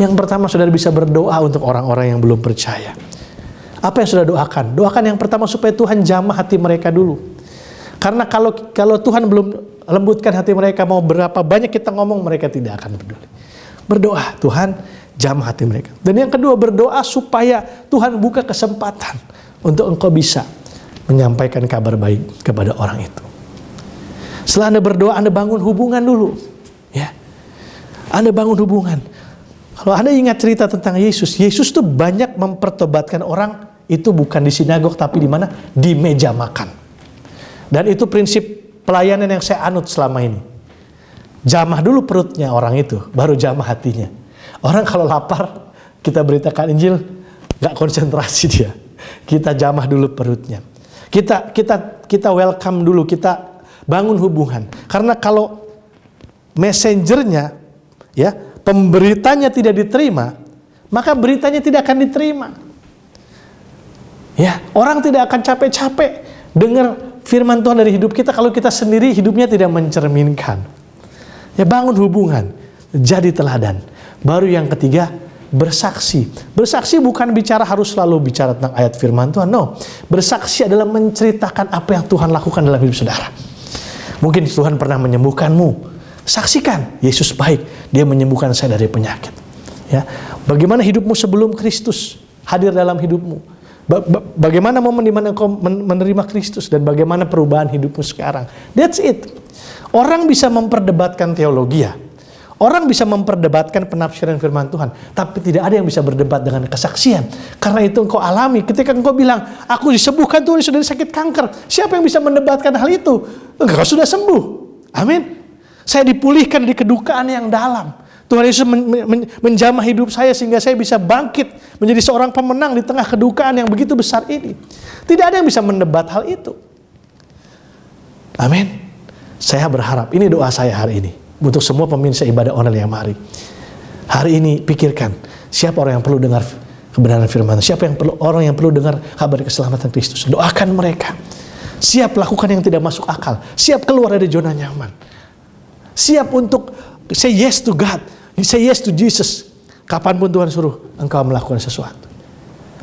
Yang pertama, saudara bisa berdoa untuk orang-orang yang belum percaya. Apa yang saudara doakan? Doakan yang pertama supaya Tuhan jamah hati mereka dulu. Karena kalau Tuhan belum lembutkan hati mereka, mau berapa banyak kita ngomong, mereka tidak akan peduli. Berdoa, Tuhan jamah hati mereka. Dan yang kedua, berdoa supaya Tuhan buka kesempatan untuk engkau bisa menyampaikan kabar baik kepada orang itu. Setelah Anda berdoa, Anda bangun hubungan dulu. Ya, Anda bangun hubungan. Kalau Anda ingat cerita tentang Yesus, Yesus tuh banyak mempertobatkan orang, itu bukan di sinagog, tapi di mana? Di meja makan. Dan itu prinsip pelayanan yang saya anut selama ini. Jamah dulu perutnya orang itu, baru jamah hatinya. Orang kalau lapar, kita beritakan Injil, gak konsentrasi dia. Kita jamah dulu perutnya. Kita welcome dulu, kita bangun hubungan. Karena kalau messengernya, ya, pemberitanya tidak diterima, maka beritanya tidak akan diterima. Ya, orang tidak akan capek-capek dengar firman Tuhan dari hidup kita kalau kita sendiri hidupnya tidak mencerminkan. Ya, bangun hubungan, jadi teladan. Baru yang ketiga, bersaksi. Bersaksi bukan bicara harus selalu bicara tentang ayat firman Tuhan. No. Bersaksi adalah menceritakan apa yang Tuhan lakukan dalam hidup saudara. Mungkin Tuhan pernah menyembuhkanmu. Saksikan, Yesus baik. Dia menyembuhkan saya dari penyakit. Ya. Bagaimana hidupmu sebelum Kristus hadir dalam hidupmu? Bagaimana momen di mana engkau menerima Kristus dan bagaimana perubahan hidupmu sekarang? That's it. Orang bisa memperdebatkan teologi ya. Orang bisa memperdebatkan penafsiran firman Tuhan, tapi tidak ada yang bisa berdebat dengan kesaksian. Karena itu engkau alami. Ketika engkau bilang, aku disembuhkan Tuhan sudah sakit kanker. Siapa yang bisa mendebatkan hal itu? Engkau sudah sembuh. Amin. Saya dipulihkan dari kedukaan yang dalam. Tuhan Yesus menjamah hidup saya sehingga saya bisa bangkit menjadi seorang pemenang di tengah kedukaan yang begitu besar ini. Tidak ada yang bisa mendebat hal itu. Amin. Saya berharap, ini doa saya hari ini. Untuk semua pemirsa ibadah online yang mari. Hari ini pikirkan, siapa orang yang perlu dengar kebenaran firman, siapa yang perlu orang yang perlu dengar kabar keselamatan Kristus. Doakan mereka. Siap lakukan yang tidak masuk akal. Siap keluar dari zona nyaman. Siap untuk say yes to God. Say yes to Jesus. Kapanpun Tuhan suruh engkau melakukan sesuatu.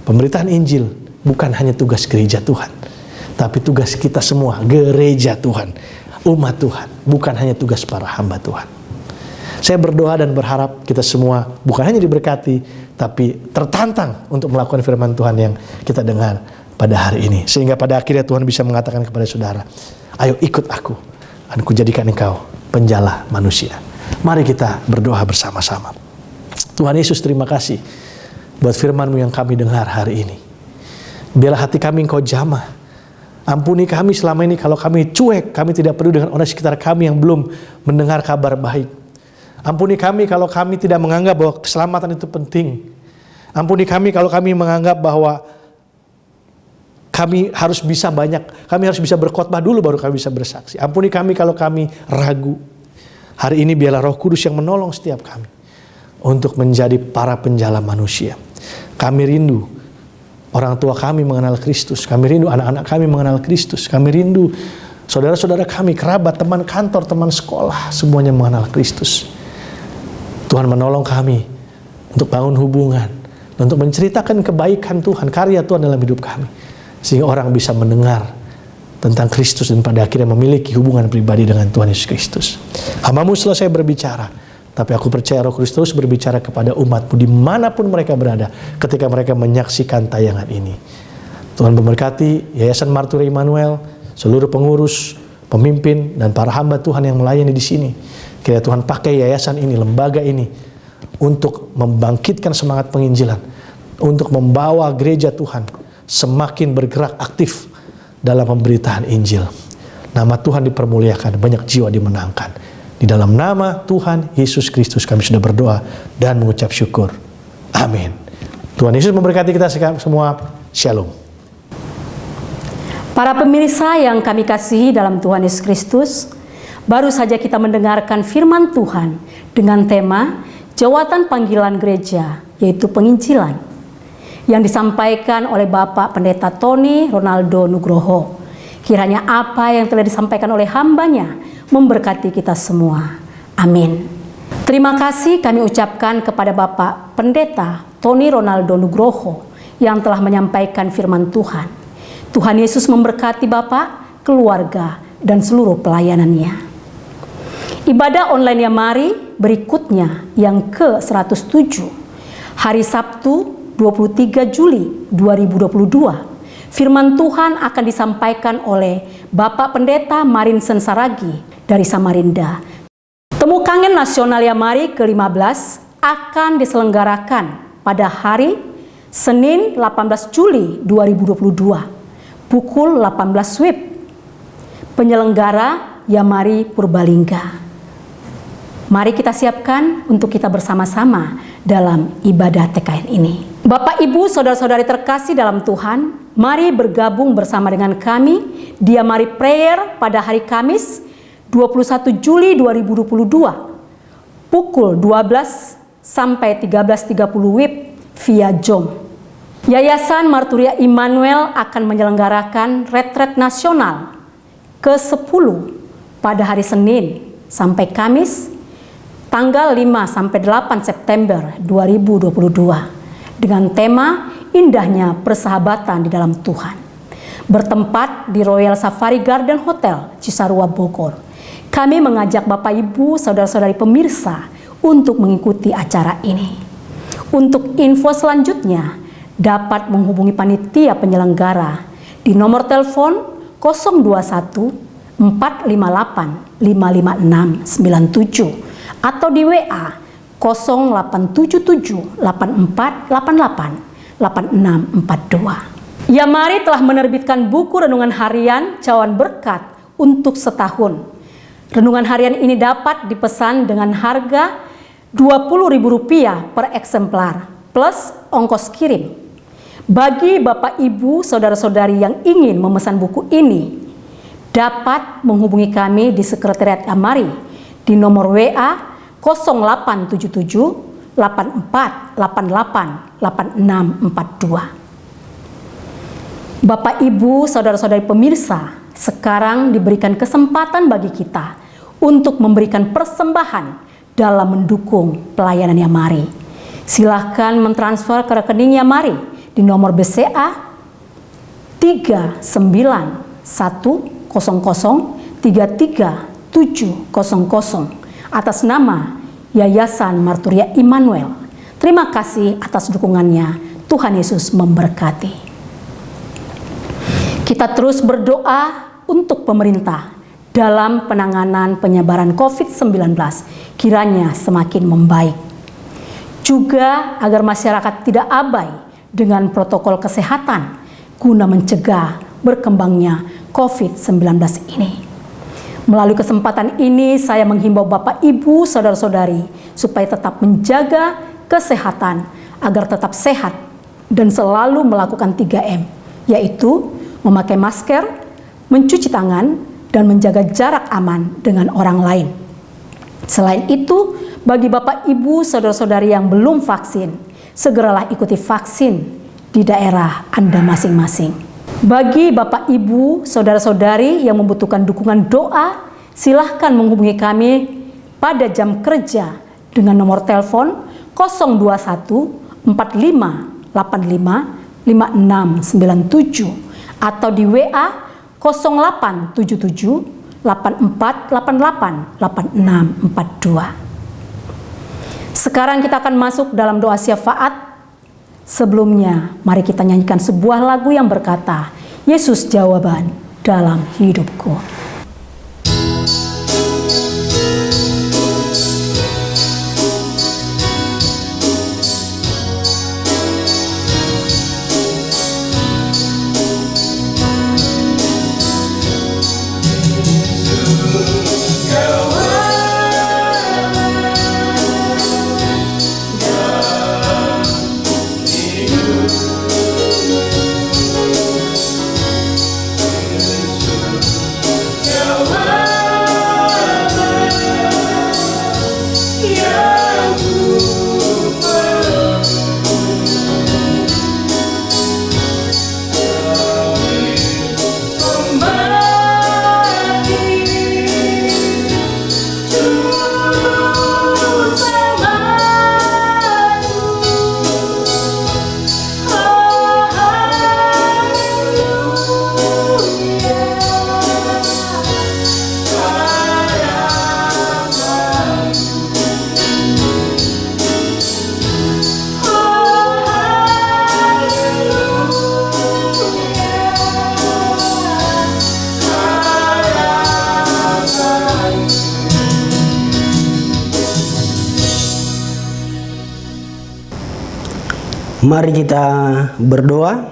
Pemberitaan Injil bukan hanya tugas gereja Tuhan, tapi tugas kita semua, gereja Tuhan. Umat Tuhan, bukan hanya tugas para hamba Tuhan. Saya berdoa dan berharap kita semua bukan hanya diberkati, tapi tertantang untuk melakukan firman Tuhan yang kita dengar pada hari ini. Sehingga pada akhirnya Tuhan bisa mengatakan kepada saudara, ayo ikut aku, dan kujadikan engkau penjala manusia. Mari kita berdoa bersama-sama. Tuhan Yesus, terima kasih buat firman-Mu yang kami dengar hari ini. Biarlah hati kami engkau jamah. Ampuni kami selama ini kalau kami cuek, kami tidak peduli dengan orang sekitar kami yang belum mendengar kabar baik. Ampuni kami kalau kami tidak menganggap bahwa keselamatan itu penting. Ampuni kami kalau kami menganggap bahwa kami harus bisa berkhotbah dulu baru kami bisa bersaksi. Ampuni kami kalau kami ragu. Hari ini biarlah Roh Kudus yang menolong setiap kami untuk menjadi para penjala manusia. Kami rindu orang tua kami mengenal Kristus. Kami rindu anak-anak kami mengenal Kristus. Kami rindu saudara-saudara kami, kerabat, teman kantor, teman sekolah, semuanya mengenal Kristus. Tuhan menolong kami untuk bangun hubungan, untuk menceritakan kebaikan Tuhan, karya Tuhan dalam hidup kami, sehingga orang bisa mendengar tentang Kristus dan pada akhirnya memiliki hubungan pribadi dengan Tuhan Yesus Kristus. Hamba-Mu selesai berbicara, tapi aku percaya Roh Kudus terus berbicara kepada umat-Mu dimanapun mereka berada ketika mereka menyaksikan tayangan ini. Tuhan memberkati Yayasan Marturia Immanuel, seluruh pengurus, pemimpin, dan para hamba Tuhan yang melayani di sini. Kiranya Tuhan pakai yayasan ini, lembaga ini, untuk membangkitkan semangat penginjilan, untuk membawa gereja Tuhan semakin bergerak aktif dalam pemberitaan Injil. Nama Tuhan dipermuliakan, banyak jiwa dimenangkan. Di dalam nama Tuhan Yesus Kristus kami sudah berdoa dan mengucap syukur. Amin. Tuhan Yesus memberkati kita semua. Shalom. Para pemirsa yang kami kasihi dalam Tuhan Yesus Kristus, baru saja kita mendengarkan firman Tuhan dengan tema Jawatan Panggilan Gereja, yaitu penginjilan, yang disampaikan oleh Bapak Pendeta Tony Ronaldo Nugroho. Kiranya apa yang telah disampaikan oleh hambanya memberkati kita semua. Amin. Terima kasih kami ucapkan kepada Bapak Pendeta Tony Ronaldo Nugroho yang telah menyampaikan firman Tuhan. Tuhan Yesus memberkati Bapak, keluarga, dan seluruh pelayanannya. Ibadah online Yamari berikutnya yang ke-107, hari Sabtu 23 Juli 2022. Firman Tuhan akan disampaikan oleh Bapak Pendeta Marinsen Saragi dari Samarinda. Temu Kangen Nasional Yamari ke-15 akan diselenggarakan pada hari Senin 18 Juli 2022, pukul 18 WIB. Penyelenggara Yamari Purbalingga. Mari kita siapkan untuk kita bersama-sama dalam ibadah TKN ini. Bapak, Ibu, Saudara-saudari terkasih dalam Tuhan, mari bergabung bersama dengan kami di Yamari Prayer pada hari Kamis 21 Juli 2022 pukul 12 sampai 13.30 WIB via Zoom. Yayasan Marturia Immanuel akan menyelenggarakan retret nasional ke-10 pada hari Senin sampai Kamis tanggal 5 sampai 8 September 2022 dengan tema Indahnya Persahabatan di dalam Tuhan. Bertempat di Royal Safari Garden Hotel Cisarua Bogor. Kami mengajak Bapak Ibu, Saudara-saudari pemirsa untuk mengikuti acara ini. Untuk info selanjutnya dapat menghubungi panitia penyelenggara di nomor telepon 021 458 55697 atau di WA 0877 8488 8642. Yamari telah menerbitkan buku renungan harian Cawan Berkat untuk setahun. Renungan harian ini dapat dipesan dengan harga Rp20.000 per eksemplar plus ongkos kirim. Bagi Bapak Ibu Saudara-saudari yang ingin memesan buku ini dapat menghubungi kami di Sekretariat Yamari di nomor WA 0877 8488 8642. Bapak, Ibu, Saudara-saudari pemirsa, sekarang diberikan kesempatan bagi kita untuk memberikan persembahan dalam mendukung pelayanan Yamari. Silahkan mentransfer ke rekening Yamari di nomor BCA 39100337700 atas nama Yayasan Marturia Immanuel. Terima kasih atas dukungannya. Tuhan Yesus memberkati. Kita terus berdoa untuk pemerintah dalam penanganan penyebaran COVID-19 kiranya semakin membaik. Juga agar masyarakat tidak abai dengan protokol kesehatan guna mencegah berkembangnya COVID-19 ini. Melalui kesempatan ini saya menghimbau Bapak, Ibu, Saudara-saudari supaya tetap menjaga kesehatan agar tetap sehat dan selalu melakukan 3M, yaitu memakai masker, mencuci tangan, dan menjaga jarak aman dengan orang lain. Selain itu, bagi Bapak, Ibu, Saudara-saudari yang belum vaksin, segeralah ikuti vaksin di daerah Anda masing-masing. Bagi Bapak, Ibu, Saudara-saudari yang membutuhkan dukungan doa, silahkan menghubungi kami pada jam kerja dengan nomor telepon 021 45 85 5697 atau di WA 0877 8488 8642. Sekarang kita akan masuk dalam doa syafaat. Sebelumnya, mari kita nyanyikan sebuah lagu yang berkata, Yesus jawaban dalam hidupku. Mari kita berdoa.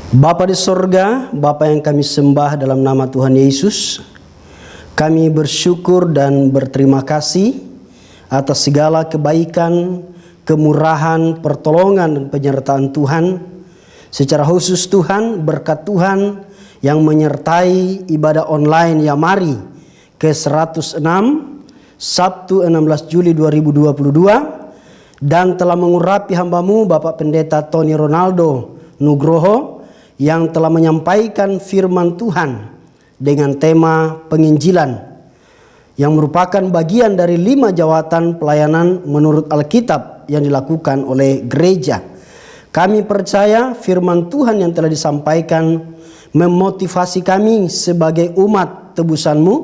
Bapa di sorga, Bapa yang kami sembah dalam nama Tuhan Yesus, kami bersyukur dan berterima kasih atas segala kebaikan, kemurahan, pertolongan dan penyertaan Tuhan. Secara khusus Tuhan, berkat Tuhan yang menyertai ibadah online Yamari ke-106 Sabtu 16 Juli 2022 dan telah mengurapi hamba-Mu Bapak Pendeta Tony Ronaldo Nugroho yang telah menyampaikan firman Tuhan dengan tema penginjilan yang merupakan bagian dari 5 jawatan pelayanan menurut Alkitab yang dilakukan oleh gereja. Kami percaya firman Tuhan yang telah disampaikan memotivasi kami sebagai umat tebusan-Mu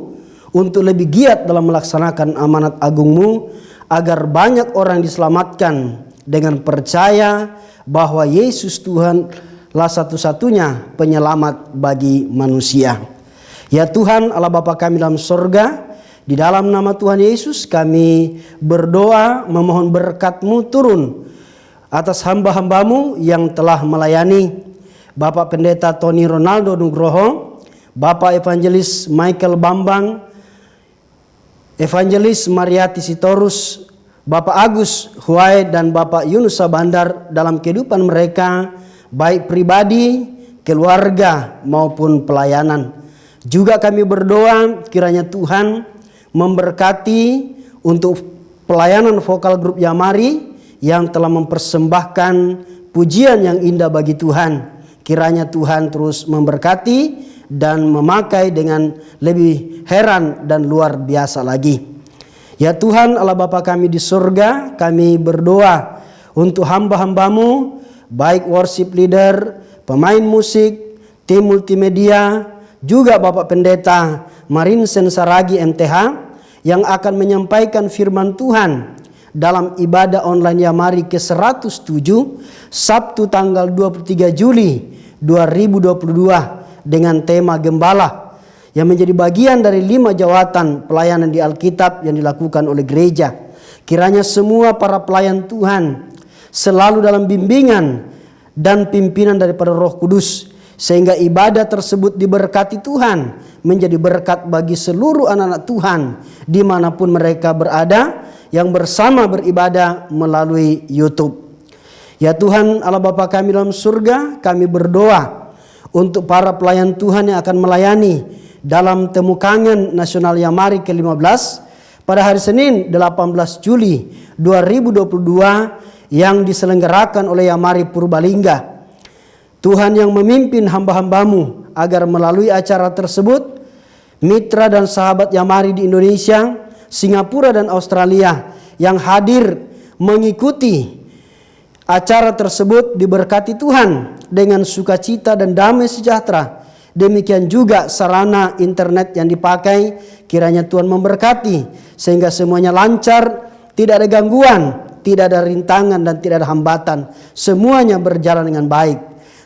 untuk lebih giat dalam melaksanakan amanat agung-Mu agar banyak orang diselamatkan dengan percaya bahwa Yesus Tuhanlah satu-satunya penyelamat bagi manusia. Ya Tuhan Allah Bapa kami dalam sorga, di dalam nama Tuhan Yesus kami berdoa memohon berkat-Mu turun atas hamba-hamba-Mu yang telah melayani Bapak Pendeta Tony Ronaldo Nugroho, Bapak Evangelis Michael Bambang, Evangelis Mariati Sitorus, Bapak Agus Huai dan Bapak Yunus Sabandar dalam kehidupan mereka baik pribadi, keluarga maupun pelayanan. Juga kami berdoa kiranya Tuhan memberkati untuk pelayanan vokal grup Yamari yang telah mempersembahkan pujian yang indah bagi Tuhan. Kiranya Tuhan terus memberkati dan memakai dengan lebih heran dan luar biasa lagi. Ya Tuhan Allah Bapa kami di surga, kami berdoa untuk hamba-hamba-Mu, baik worship leader, pemain musik, tim multimedia, juga Bapak Pendeta Marin Sensaragi MTH yang akan menyampaikan firman Tuhan dalam ibadah online Yamari ke-107 Sabtu tanggal 23 Juli 2022 dengan tema Gembala yang menjadi bagian dari 5 jawatan pelayanan di Alkitab yang dilakukan oleh gereja. Kiranya semua para pelayan Tuhan selalu dalam bimbingan dan pimpinan daripada Roh Kudus, sehingga ibadah tersebut diberkati Tuhan, menjadi berkat bagi seluruh anak-anak Tuhan dimanapun mereka berada yang bersama beribadah melalui YouTube. Ya Tuhan Allah Bapa kami dalam surga, kami berdoa untuk para pelayan Tuhan yang akan melayani dalam Temu Kangen Nasional Yamari ke-15 pada hari Senin 18 Juli 2022 yang diselenggarakan oleh Yamari Purbalingga. Tuhan yang memimpin hamba-hamba-Mu agar melalui acara tersebut mitra dan sahabat Yamari di Indonesia, Singapura dan Australia yang hadir mengikuti acara tersebut diberkati Tuhan dengan sukacita dan damai sejahtera. Demikian juga sarana internet yang dipakai, kiranya Tuhan memberkati sehingga semuanya lancar, tidak ada gangguan, tidak ada rintangan dan tidak ada hambatan. Semuanya berjalan dengan baik.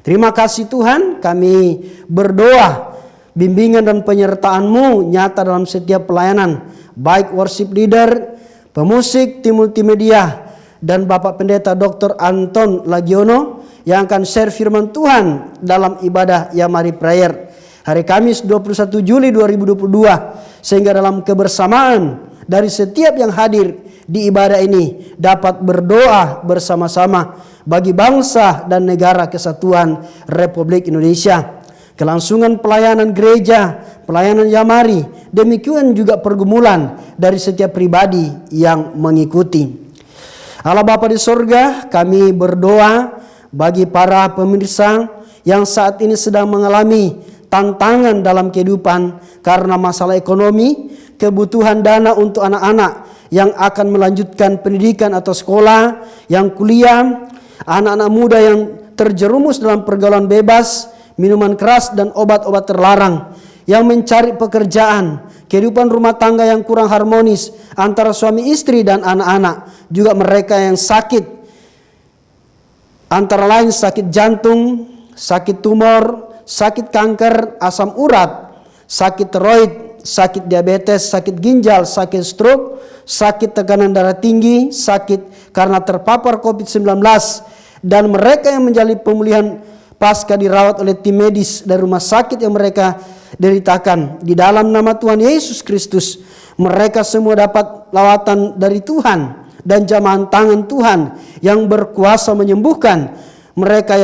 Terima kasih Tuhan, kami berdoa bimbingan dan penyertaan-Mu nyata dalam setiap pelayanan, baik worship leader, pemusik, tim multimedia, dan Bapak Pendeta Dr. Anton Lagiono yang akan share firman Tuhan dalam ibadah Yamari Prayer hari Kamis 21 Juli 2022, sehingga dalam kebersamaan dari setiap yang hadir di ibadah ini dapat berdoa bersama-sama bagi bangsa dan negara kesatuan Republik Indonesia. Kelangsungan pelayanan gereja, pelayanan Yamari, demikian juga pergumulan dari setiap pribadi yang mengikuti. Allah Bapa di sorga, kami berdoa bagi para pemirsa yang saat ini sedang mengalami tantangan dalam kehidupan karena masalah ekonomi, kebutuhan dana untuk anak-anak yang akan melanjutkan pendidikan atau sekolah, yang kuliah, anak-anak muda yang terjerumus dalam pergaulan bebas, minuman keras dan obat-obat terlarang, yang mencari pekerjaan, kehidupan rumah tangga yang kurang harmonis antara suami istri dan anak-anak, juga mereka yang sakit, antara lain sakit jantung, sakit tumor, sakit kanker, asam urat, sakit tiroid, sakit diabetes, sakit ginjal, sakit stroke, sakit tekanan darah tinggi, sakit karena terpapar COVID-19, dan mereka yang menjalani pemulihan pasca dirawat oleh tim medis dari rumah sakit yang mereka deritakan. Di dalam nama Tuhan Yesus Kristus, mereka semua dapat lawatan dari Tuhan dan jamahan tangan Tuhan yang berkuasa menyembuhkan. Mereka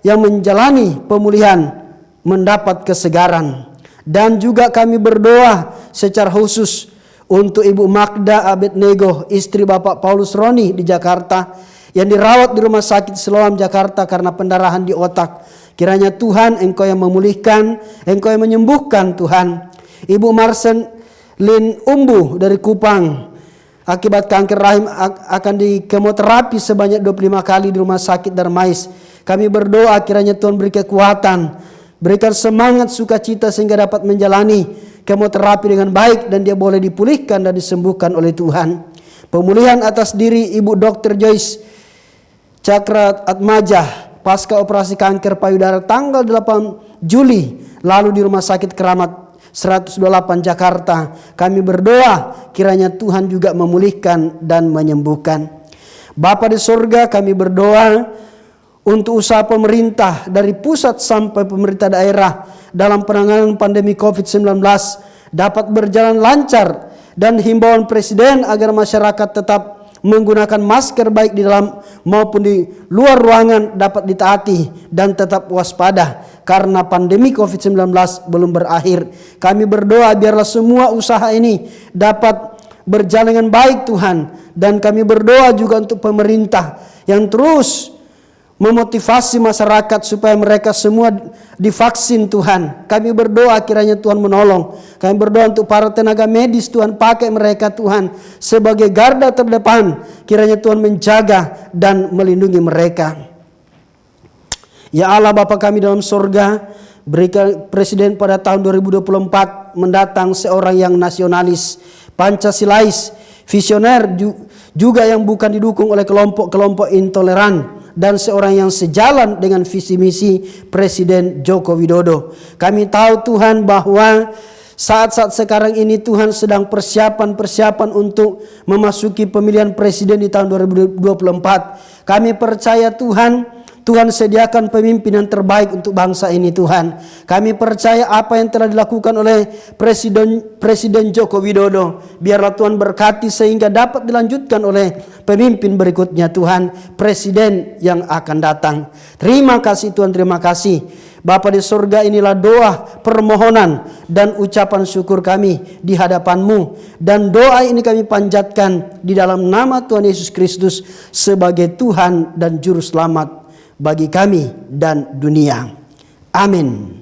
yang menjalani pemulihan mendapat kesegaran. Dan juga kami berdoa secara khusus untuk Ibu Magda Abednego, istri Bapak Paulus Roni di Jakarta, yang dirawat di Rumah Sakit Siloam Jakarta karena pendarahan di otak. Kiranya Tuhan, Engkau yang memulihkan, Engkau yang menyembuhkan Tuhan. Ibu Marsen Lin Umbu dari Kupang, akibat kanker rahim akan dikemoterapi sebanyak 25 kali di Rumah Sakit Darmais. Kami berdoa kiranya Tuhan beri kekuatan, berikan semangat sukacita sehingga dapat menjalani kemoterapi dengan baik dan dia boleh dipulihkan dan disembuhkan oleh Tuhan. Pemulihan atas diri Ibu Dr. Joyce Cakra Atmajah pasca operasi kanker payudara tanggal 8 Juli lalu di Rumah Sakit Keramat 128 Jakarta. Kami berdoa kiranya Tuhan juga memulihkan dan menyembuhkan. Bapa di surga, kami berdoa untuk usaha pemerintah dari pusat sampai pemerintah daerah dalam penanganan pandemi COVID-19 dapat berjalan lancar, dan himbauan Presiden agar masyarakat tetap menggunakan masker baik di dalam maupun di luar ruangan dapat ditaati dan tetap waspada karena pandemi COVID-19 belum berakhir. Kami berdoa biarlah semua usaha ini dapat berjalan dengan baik Tuhan, dan kami berdoa juga untuk pemerintah yang terus memotivasi masyarakat supaya mereka semua divaksin Tuhan. Kami berdoa kiranya Tuhan menolong. Kami berdoa untuk para tenaga medis, Tuhan pakai mereka Tuhan sebagai garda terdepan. Kiranya Tuhan menjaga dan melindungi mereka. Ya Allah Bapa kami dalam surga, berikan Presiden pada tahun 2024 mendatang seorang yang nasionalis, Pancasilais, visioner, juga yang bukan didukung oleh kelompok-kelompok intoleran, dan seorang yang sejalan dengan visi misi Presiden Joko Widodo. Kami tahu Tuhan bahwa saat-saat sekarang ini Tuhan sedang persiapan untuk memasuki pemilihan presiden di tahun 2024. Kami percaya Tuhan sediakan pemimpin yang terbaik untuk bangsa ini Tuhan. Kami percaya apa yang telah dilakukan oleh Presiden Joko Widodo, biarlah Tuhan berkati sehingga dapat dilanjutkan oleh pemimpin berikutnya Tuhan, presiden yang akan datang. Terima kasih Tuhan, terima kasih. Bapa di surga, inilah doa, permohonan dan ucapan syukur kami di hadapan-Mu, dan doa ini kami panjatkan di dalam nama Tuhan Yesus Kristus sebagai Tuhan dan Juru Selamat bagi kami dan dunia. Amin.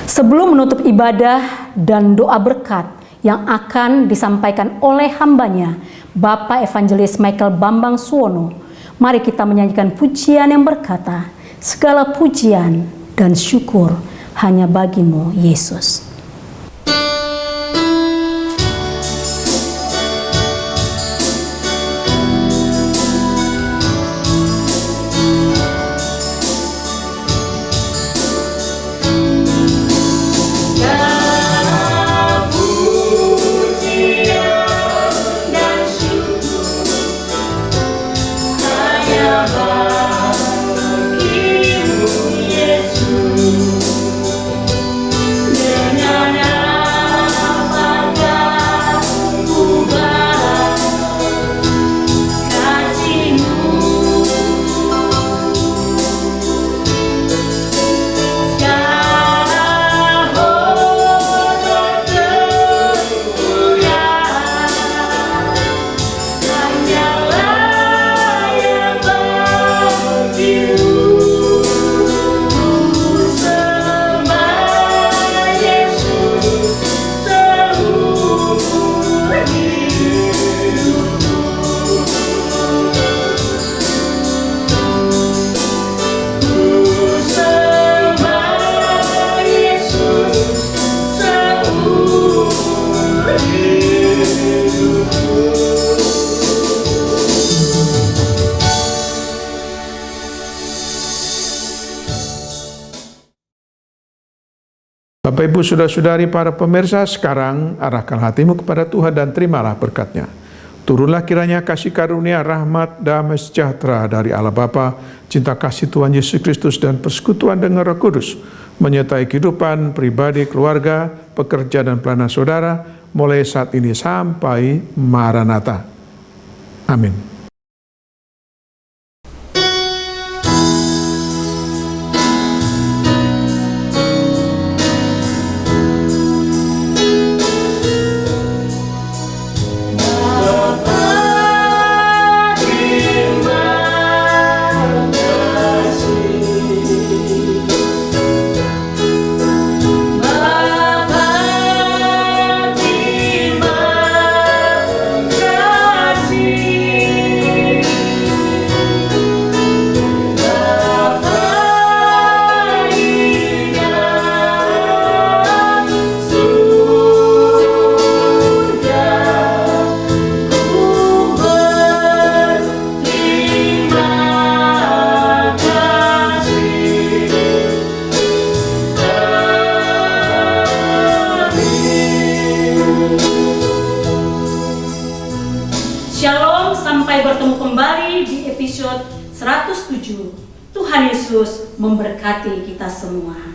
Sebelum menutup ibadah dan doa berkat yang akan disampaikan oleh hambanya, Bapak Evangelis Michael Bambang Suwono. Mari kita menyanyikan pujian yang berkata, segala pujian dan syukur hanya bagimu, Yesus. Bapak, Ibu, Saudara-saudari, para pemirsa, sekarang arahkan hatimu kepada Tuhan dan terimalah berkat-Nya. Turunlah kiranya kasih karunia, rahmat, damai sejahtera dari Allah Bapa, cinta kasih Tuhan Yesus Kristus dan persekutuan dengan Roh Kudus menyertai kehidupan pribadi, keluarga, pekerja dan pelayanan saudara mulai saat ini sampai Maranatha. Amin. Shalom, sampai bertemu kembali di episode 107. Tuhan Yesus memberkati kita semua.